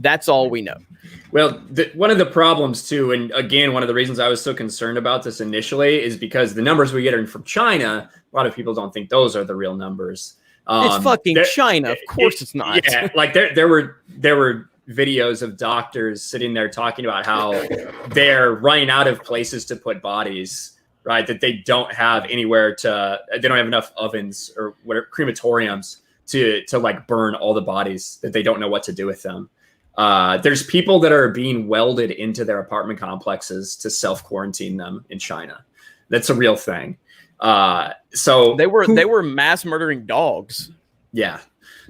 Speaker 2: That's all we know.
Speaker 1: Well, one of the problems too, and again, one of the reasons I was so concerned about this initially is because the numbers we get are from China. A lot of people don't think those are the real numbers.
Speaker 2: It's fucking China. Of course it's not.
Speaker 1: Yeah, like there were videos of doctors sitting there talking about how they're running out of places to put bodies, right? That they don't have anywhere they don't have enough ovens or whatever, crematoriums to like burn all the bodies, that they don't know what to do with them. There's people that are being welded into their apartment complexes to self-quarantine them in China. That's a real thing. So
Speaker 2: they were mass murdering dogs.
Speaker 1: Yeah.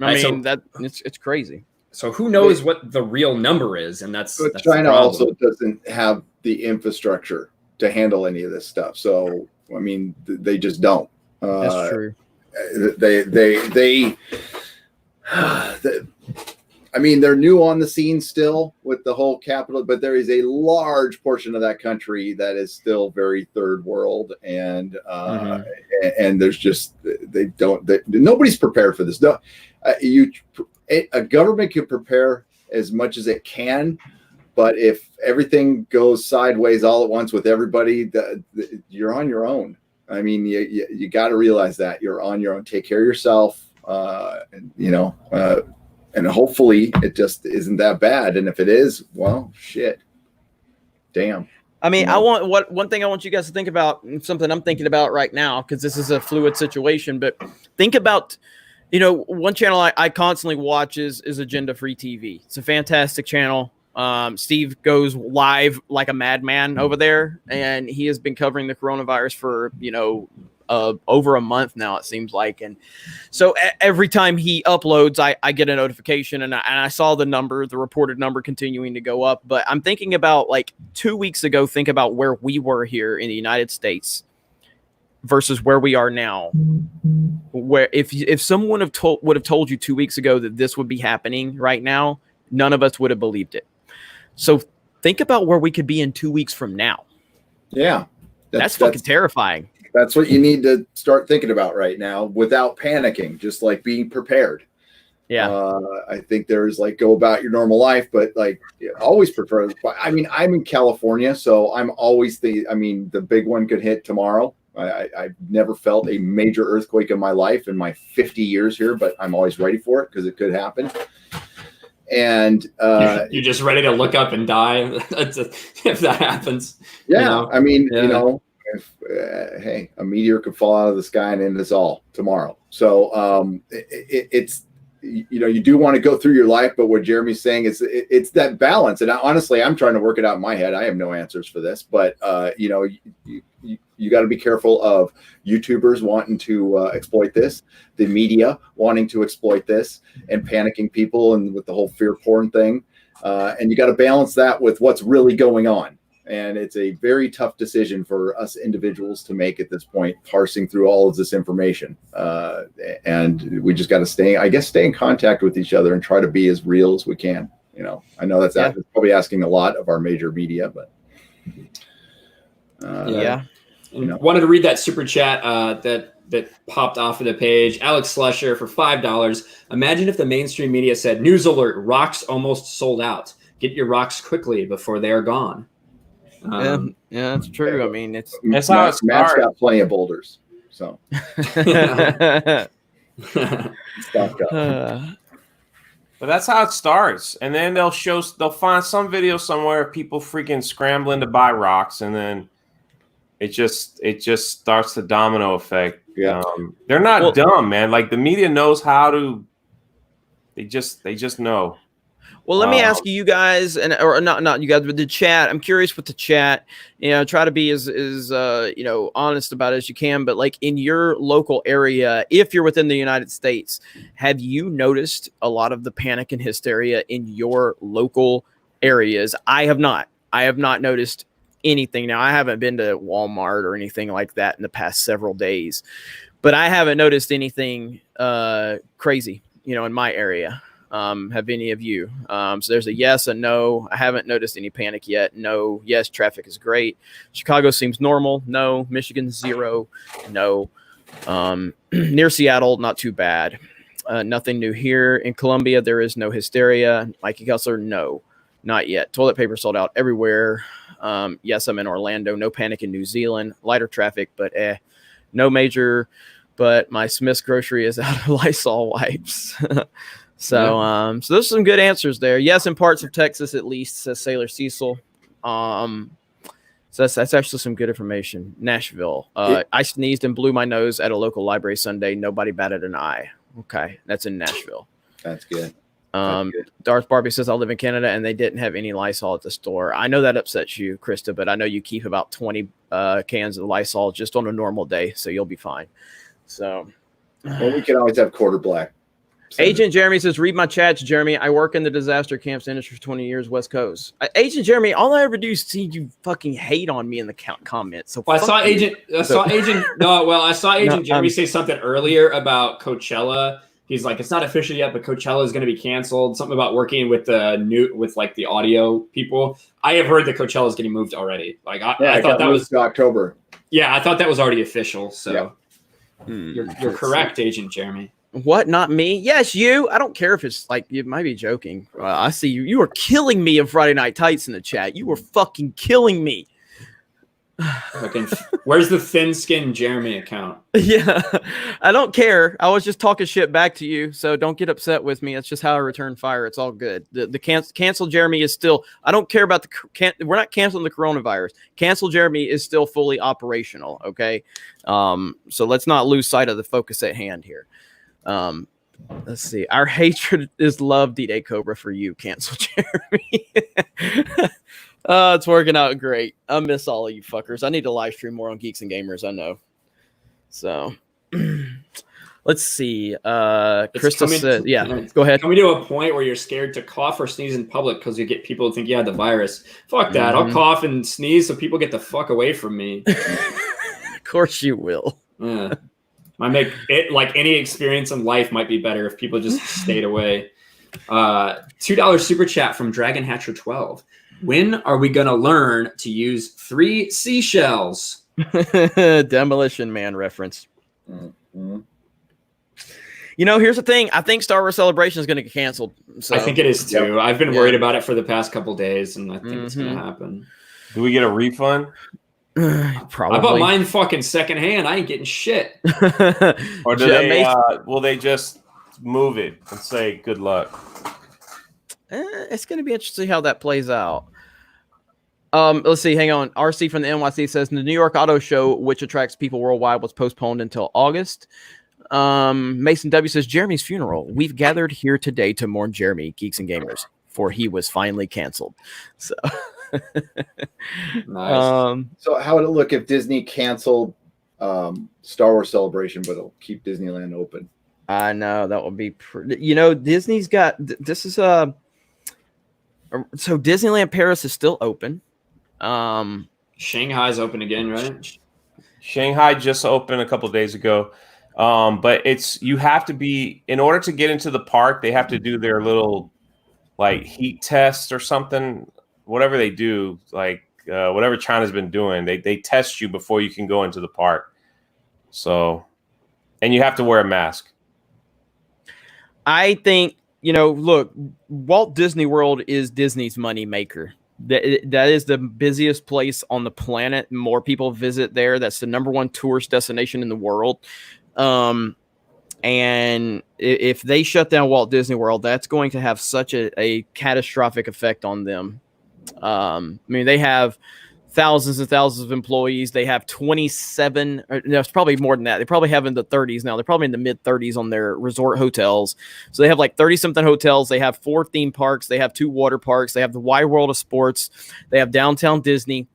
Speaker 2: I mean, it's crazy.
Speaker 1: So who knows what the real number is? And that's
Speaker 4: China also doesn't have the infrastructure to handle any of this stuff. So, I mean, they just don't.
Speaker 2: That's true.
Speaker 4: I mean, they're new on the scene still with the whole capital, but there is a large portion of that country that is still very third world, and and there's just nobody's prepared for this. No, a government can prepare as much as it can, but if everything goes sideways all at once with everybody, you're on your own. I mean, you got to realize that you're on your own. Take care of yourself. And hopefully it just isn't that bad. And if it is, well, shit. Damn.
Speaker 2: I mean, one thing I want you guys to think about, something I'm thinking about right now, because this is a fluid situation, but think about, one channel I constantly watch is Agenda Free TV. It's a fantastic channel. Steve goes live like a madman over there, and he has been covering the coronavirus for, over a month now, it seems like. And so every time he uploads, I get a notification, and I saw the reported number continuing to go up. But I'm thinking about, like, 2 weeks ago, think about where we were here in the United States versus where we are now. Where if someone would have told you 2 weeks ago that this would be happening right now, none of us would have believed it. So think about where we could be in 2 weeks from now.
Speaker 4: Yeah.
Speaker 2: That's fucking terrifying.
Speaker 4: That's what you need to start thinking about right now without panicking, just like being prepared.
Speaker 2: Yeah.
Speaker 4: I think there's like, go about your normal life, but like always prefer. I mean, I'm in California, so I'm always the big one could hit tomorrow. I've never felt a major earthquake in my life in my 50 years here, but I'm always ready for it because it could happen. And
Speaker 1: you're just ready to look up and die if that happens.
Speaker 4: Yeah. I mean, if, hey, a meteor could fall out of the sky and end us all tomorrow. So it's, you do want to go through your life, but what Jeremy's saying is it's that balance. And honestly, I'm trying to work it out in my head. I have no answers for this, but you got to be careful of YouTubers wanting to exploit this, the media wanting to exploit this and panicking people, and with the whole fear porn thing. And you got to balance that with what's really going on. And it's a very tough decision for us individuals to make at this point, parsing through all of this information. And we just got to stay in contact with each other and try to be as real as we can. I know that's probably asking a lot of our major media, but
Speaker 1: wanted to read that super chat that popped off of the page. Alex Slusher for $5. Imagine if the mainstream media said, "News alert, rocks almost sold out. Get your rocks quickly before they are gone."
Speaker 2: Yeah, that's true. I mean,
Speaker 4: that's how it's Matt's got plenty of boulders, so
Speaker 7: but that's how it starts. And then they'll find some video somewhere of people freaking scrambling to buy rocks, and then it just starts the domino effect.
Speaker 4: Yeah,
Speaker 7: they're not dumb, man. Like, the media knows how to. They just know.
Speaker 2: Well, let me ask you guys, or not you guys, but the chat. I'm curious with the chat. Try to be as honest about it as you can. But like, in your local area, if you're within the United States, have you noticed a lot of the panic and hysteria in your local areas? I have not. I have not noticed anything. Now, I haven't been to Walmart or anything like that in the past several days, but I haven't noticed anything crazy, in my area. Have any of you? So there's a yes, a no. I haven't noticed any panic yet. No. Yes, traffic is great. Chicago seems normal. No. Michigan, 0. No. Near Seattle, not too bad. Nothing new here. In Columbia, there is no hysteria. Mikey Kessler, no. Not yet. Toilet paper sold out everywhere. Yes, I'm in Orlando. No panic in New Zealand. Lighter traffic, but no major. But my Smith's grocery is out of Lysol wipes. So those are some good answers there. Yes, in parts of Texas, at least, says Sailor Cecil. So that's actually some good information. Nashville. I sneezed and blew my nose at a local library Sunday. Nobody batted an eye. Okay, that's in Nashville.
Speaker 4: That's good.
Speaker 2: Darth Barbie says, I live in Canada and they didn't have any Lysol at the store. I know that upsets you, Krista, but I know you keep about 20 cans of Lysol just on a normal day, so you'll be fine. So,
Speaker 4: well, we can always have quarter black.
Speaker 2: Agent Jeremy says, read my chats, Jeremy. I work in the disaster camps industry for 20 years, West Coast. Agent Jeremy, all I ever do is see you fucking hate on me in the comments. So
Speaker 1: I saw Agent Jeremy say something earlier about Coachella. He's like, it's not official yet, but Coachella is going to be canceled. Something about working with the audio people. I have heard that Coachella is getting moved already. Like I thought that was
Speaker 4: October.
Speaker 1: Yeah, I thought that was already official. So you're correct, Agent Jeremy.
Speaker 2: What? Not me? Yes, you. I don't care if it's like, you might be joking. I see you. You are killing me in Friday Night Tights in the chat. You were fucking killing me.
Speaker 1: Okay. Where's the thin-skinned Jeremy account?
Speaker 2: Yeah, I don't care. I was just talking shit back to you, so don't get upset with me. That's just how I return fire. It's all good. The cancel Jeremy is still. I don't care about we're not canceling the coronavirus. Cancel Jeremy is still fully operational. Okay, so let's not lose sight of the focus at hand here. Let's see. Our hatred is love, D-Day Cobra, for you. Cancel Jeremy. It's working out great. I miss all of you fuckers. I need to live stream more on Geeks and Gamers. I know. So let's see. Krista said, yeah, go ahead.
Speaker 1: Coming to a point where you're scared to cough or sneeze in public because you get people to think you had the virus. Fuck that. I'll cough and sneeze so people get the fuck away from me.
Speaker 2: Of course you will.
Speaker 1: Yeah. I make it like any experience in life might be better if people just stayed away. $2 super chat from Dragon Hatcher 12. When are we going to learn to use 3 seashells?
Speaker 2: Demolition Man reference. Mm-hmm. You know, here's the thing. I think Star Wars Celebration is going to get canceled. So.
Speaker 1: I think it is too. I've been worried about it for the past couple days, and I think it's going to happen.
Speaker 7: Do we get a refund?
Speaker 2: Probably.
Speaker 1: I bought mine fucking secondhand. I ain't getting shit.
Speaker 7: Or do they? Will they just move it and say good luck?
Speaker 2: It's going to be interesting how that plays out. Let's see. Hang on. RC from the NYC says the New York Auto Show, which attracts people worldwide, was postponed until August. Mason W says Jeremy's funeral. We've gathered here today to mourn Jeremy, Geeks and Gamers, for he was finally canceled. So,
Speaker 1: nice.
Speaker 4: So how would it look if Disney canceled Star Wars Celebration, but it'll keep Disneyland open?
Speaker 2: I know that would be pretty. You know, Disney's got this is so Disneyland Paris is still open.
Speaker 1: Shanghai's open again, right?
Speaker 7: Shanghai just opened a couple of days ago. But it's you have to be in order to get into the park, they have to do their little like heat test or something, whatever they do, like whatever China's been doing, they test you before you can go into the park. So, and you have to wear a mask.
Speaker 2: I think, you know, look, Walt Disney World is Disney's money maker. That is the busiest place on the planet. More people visit there. That's the #1 tourist destination in the world. And if they shut down Walt Disney World, that's going to have such a catastrophic effect on them. I mean, they have thousands and thousands of employees. They have 27, or no, it's probably more than that. They probably have in the 30s now. They're probably in the mid 30s on their resort hotels. So they have like 30 something hotels. They have 4 theme parks. They have 2 water parks. They have the Wide World of Sports. They have downtown Disney.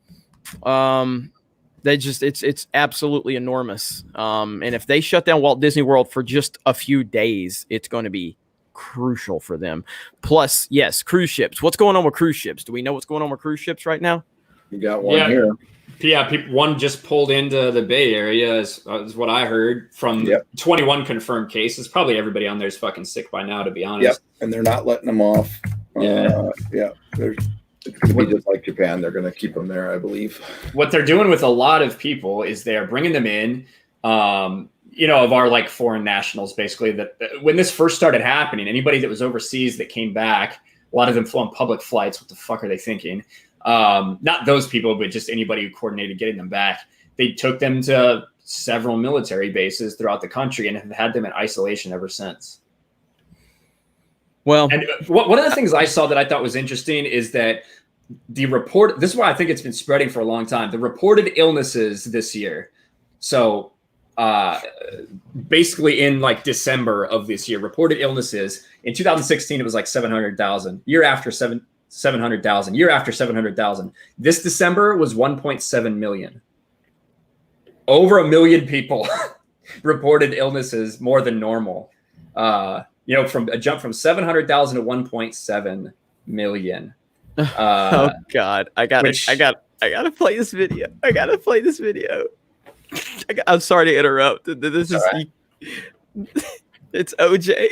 Speaker 2: They just, it's absolutely enormous. And if they shut down Walt Disney World for just a few days, it's going to be crucial for them. Plus, yes, cruise ships. What's going on with cruise ships? Do we know what's going on with cruise ships right now?
Speaker 4: You got one here.
Speaker 1: Yeah, one just pulled into the Bay Area is what I heard from 21 confirmed cases. Probably everybody on there is fucking sick by now, to be honest.
Speaker 4: Yep, and they're not letting them off. It's going to be just like Japan. They're going to keep them there, I believe.
Speaker 1: What they're doing with a lot of people is they're bringing them in, you know, of our like foreign nationals, basically. That when this first started happening, anybody that was overseas that came back, a lot of them flew on public flights. What the fuck are they thinking? Not those people, but just anybody who coordinated getting them back. They took them to several military bases throughout the country and have had them in isolation ever since.
Speaker 2: Well,
Speaker 1: and one of the things I saw that I thought was interesting is that the report, this is why I think it's been spreading for a long time, the reported illnesses this year. So basically in like December of this year, reported illnesses in 2016, it was like 700,000. Year after 700,000. Year after 700,000. This December was 1.7 million. Over 1 million people reported illnesses more than normal. You know, from a jump from 700,000 to 1.7 million.
Speaker 2: Oh God, I gotta play this video. I'm sorry to interrupt. This is right. It's OJ.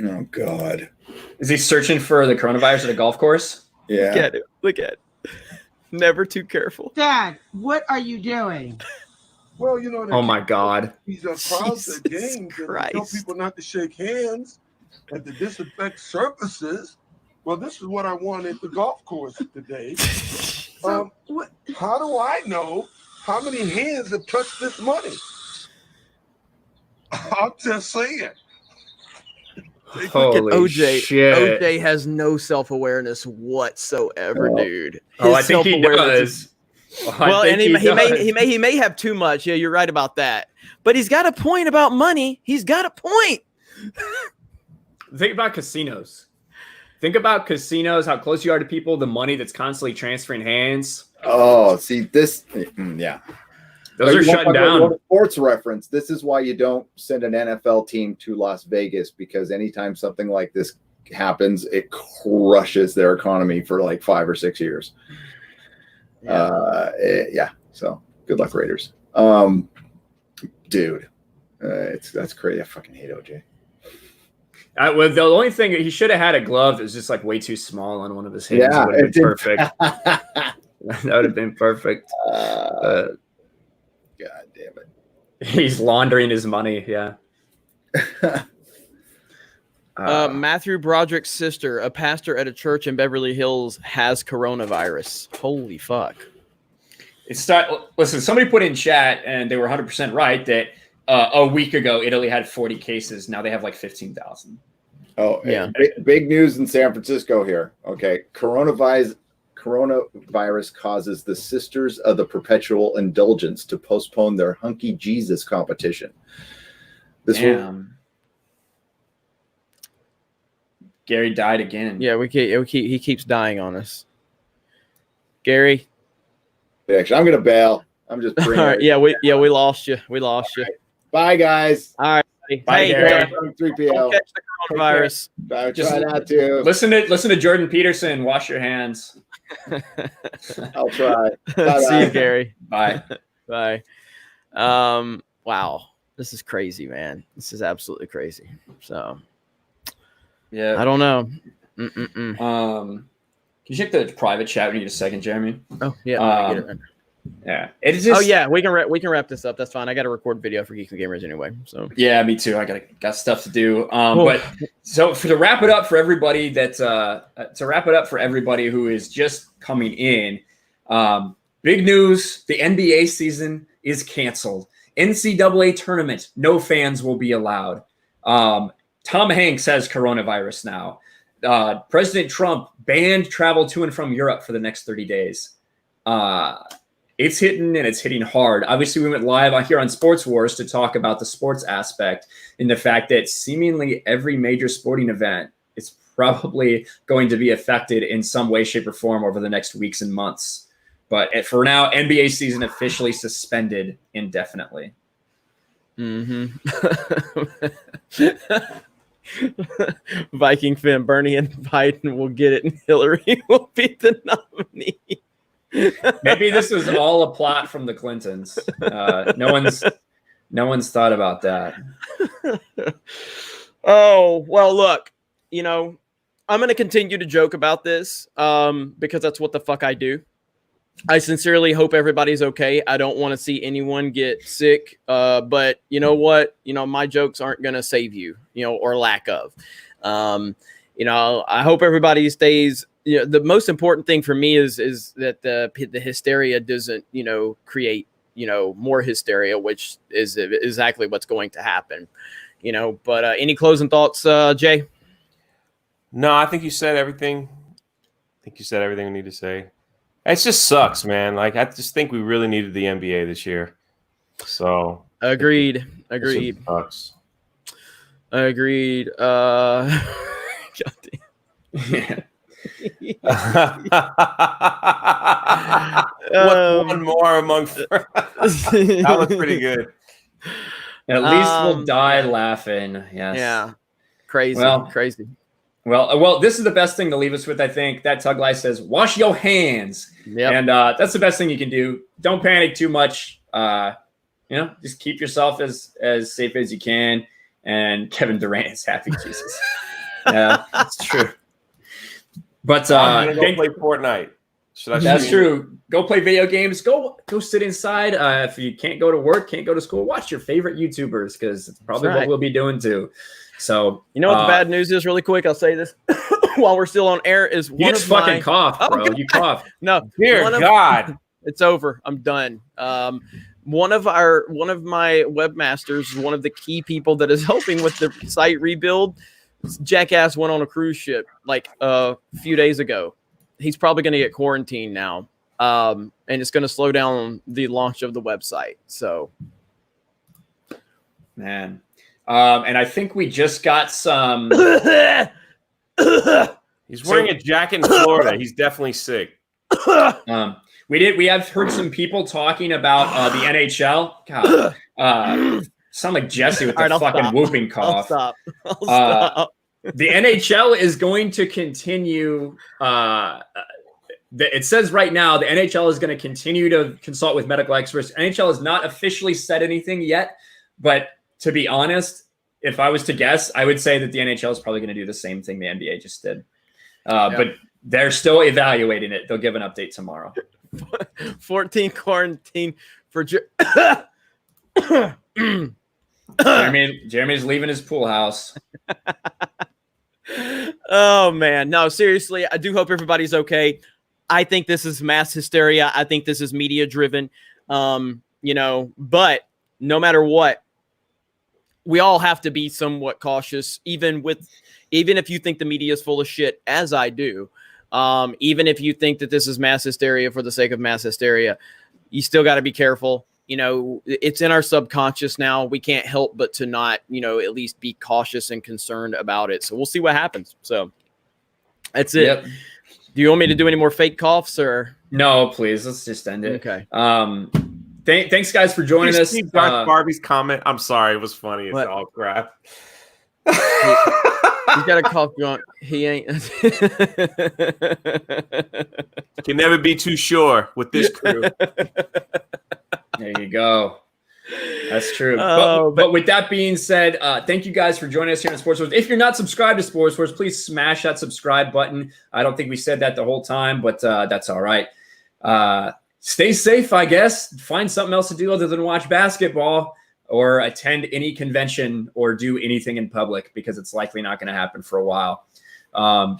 Speaker 4: Oh God.
Speaker 1: Is he searching for the coronavirus at a golf course?
Speaker 4: Yeah.
Speaker 2: Look at it. Never too careful.
Speaker 5: Dad, what are you doing?
Speaker 12: Well, you know.
Speaker 1: Oh my God.
Speaker 12: These are crowds at games and tell people not to shake hands and to disinfect surfaces. Well, this is what I want at the golf course today. What? How do I know how many hands have touched this money? I'm just saying.
Speaker 2: Fucking
Speaker 1: Holy shit.
Speaker 2: OJ has no self-awareness whatsoever, dude.
Speaker 1: I think he does.
Speaker 2: Well, and he may have too much. Yeah, you're right about that. But he's got a point about money. He's got a point.
Speaker 1: Think about casinos. Think about casinos, how close you are to people, the money that's constantly transferring hands.
Speaker 4: Oh, see this. Yeah.
Speaker 1: Those are shutting down.
Speaker 4: Sports reference. This is why you don't send an NFL team to Las Vegas, because anytime something like this happens, it crushes their economy for like 5 or 6 years. Yeah. So good luck, Raiders. Dude, that's crazy. I fucking hate OJ.
Speaker 1: Well, the only thing, he should have had a glove that was just like way too small on one of his hands.
Speaker 4: Yeah,
Speaker 1: it would have been perfect. That would have been perfect.
Speaker 4: God damn it.
Speaker 1: He's laundering his money. Yeah.
Speaker 2: Matthew Broderick's sister, a pastor at a church in Beverly Hills, has coronavirus. Holy fuck.
Speaker 1: Listen, somebody put in chat, and they were 100% right, that a week ago, Italy had 40 cases. Now they have like 15,000.
Speaker 4: Oh,
Speaker 2: yeah.
Speaker 4: Big news in San Francisco here. Okay. Coronavirus causes the Sisters of the Perpetual Indulgence to postpone their Hunky Jesus competition.
Speaker 1: Gary died again.
Speaker 2: Yeah, he keeps dying on us. Gary.
Speaker 4: Actually, I'm gonna bail. I'm just
Speaker 2: all right, we lost you. We lost you.
Speaker 4: Right. Bye, guys.
Speaker 2: All right.
Speaker 1: Bye, Gary.
Speaker 4: 3PL.
Speaker 2: Don't catch the coronavirus.
Speaker 4: Try not to.
Speaker 1: Listen to Jordan Peterson. Wash your hands.
Speaker 4: I'll try.
Speaker 2: See you, Gary.
Speaker 1: Bye.
Speaker 2: Bye. Wow. This is crazy, man. This is absolutely crazy. So,
Speaker 1: yeah.
Speaker 2: I don't know.
Speaker 1: Can you check the private chat when you get a second, Jeremy?
Speaker 2: Oh, yeah. Get it right.
Speaker 1: Yeah. It's just,
Speaker 2: we can wrap this up. That's fine. I got to record video for Geeks and Gamers anyway. So
Speaker 1: yeah, me too. I got stuff to do. But so to wrap it up for everybody who is just coming in, big news: the NBA season is canceled. NCAA tournament, no fans will be allowed. Tom Hanks has coronavirus now. President Trump banned travel to and from Europe for the next 30 days. It's hitting, and it's hitting hard. Obviously, we went live here on Sports Wars to talk about the sports aspect and the fact that seemingly every major sporting event is probably going to be affected in some way, shape, or form over the next weeks and months. But for now, NBA season officially suspended indefinitely.
Speaker 2: Mm-hmm. Viking fan Bernie and Biden will get it, and Hillary will be the nominee.
Speaker 1: Maybe this was all a plot from the Clintons. No one's thought about that.
Speaker 2: Oh, well, look, I'm going to continue to joke about this because that's what the fuck I do. I sincerely hope everybody's okay. I don't want to see anyone get sick. But you know what? My jokes aren't going to save you, or lack of. I hope everybody stays. The most important thing for me is that the hysteria doesn't, create, more hysteria, which is exactly what's going to happen, But any closing thoughts, Jay?
Speaker 7: No, I think you said everything. We need to say. It just sucks, man. Like, I just think we really needed the NBA this year. So
Speaker 2: agreed.
Speaker 7: Sucks.
Speaker 2: Agreed. God damn.
Speaker 7: What's one more among friends? That was pretty good.
Speaker 1: At least we'll die laughing. Yes.
Speaker 2: Yeah. Crazy.
Speaker 1: Well, this is the best thing to leave us with, I think. That Tug Life says, wash your hands.
Speaker 2: Yep.
Speaker 1: And that's the best thing you can do. Don't panic too much. Just keep yourself as safe as you can. And Kevin Durant is happy, Jesus. Yeah, it's true. But
Speaker 7: I'm gonna go play Fortnite.
Speaker 1: That's true. Go play video games. Go sit inside. If you can't go to work, can't go to school, watch your favorite YouTubers, because it's probably what we'll be doing too. So
Speaker 2: what the bad news is, really quick. I'll say this. while we're still on air is
Speaker 1: You
Speaker 2: one
Speaker 1: just
Speaker 2: of my
Speaker 1: fucking cough,
Speaker 2: Oh,
Speaker 1: bro.
Speaker 2: God.
Speaker 1: You cough.
Speaker 2: No,
Speaker 7: Dear God.
Speaker 2: it's over. I'm done. One of my webmasters, one of the key people that is helping with the site rebuild, jackass went on a cruise ship like a few days ago. He's probably going to get quarantined now, and it's going to slow down the launch of the website. So,
Speaker 1: Man, and I think we just got some.
Speaker 7: He's wearing a jacket in Florida. He's definitely sick.
Speaker 1: We have heard some people talking about the NHL. God, sound like Jesse with the fucking whooping cough.
Speaker 2: I'll stop.
Speaker 1: The NHL is going to continue. It says right now the NHL is going to continue to consult with medical experts. NHL has not officially said anything yet, but to be honest, if I was to guess, I would say that the NHL is probably going to do the same thing the NBA just did. But they're still evaluating it. They'll give an update tomorrow.
Speaker 2: 14 quarantine for
Speaker 1: Jeremy's leaving his pool house.
Speaker 2: Oh man, no, seriously, I do hope everybody's okay. I think this is mass hysteria. I think this is media driven. But no matter what, we all have to be somewhat cautious, even if you think the media is full of shit, as I do. Even if you think that this is mass hysteria for the sake of mass hysteria, you still got to be careful. It's in our subconscious now. We can't help but to not, at least be cautious and concerned about it. So we'll see what happens. So that's it.
Speaker 1: Yep.
Speaker 2: Do you want me to do any more fake coughs or?
Speaker 1: No, please. Let's just end it.
Speaker 2: Okay.
Speaker 1: Thanks guys for joining us.
Speaker 7: Barbie's comment. I'm sorry. It was funny. It's all crap.
Speaker 2: He's got a cough going. He ain't.
Speaker 7: Can never be too sure with this crew.
Speaker 1: There you go. That's true. But with that being said, thank you guys for joining us here on Sports Wars. If you're not subscribed to Sports Wars, please smash that subscribe button. I don't think we said that the whole time, but that's all right. Stay safe, I guess. Find something else to do other than watch basketball or attend any convention or do anything in public, because it's likely not going to happen for a while.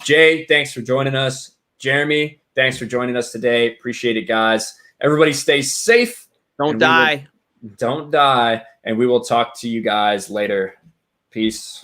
Speaker 1: Jay, thanks for joining us. Jeremy, thanks for joining us today. Appreciate it, guys. Everybody stay safe.
Speaker 2: Don't die.
Speaker 1: Don't die. And we will talk to you guys later. Peace.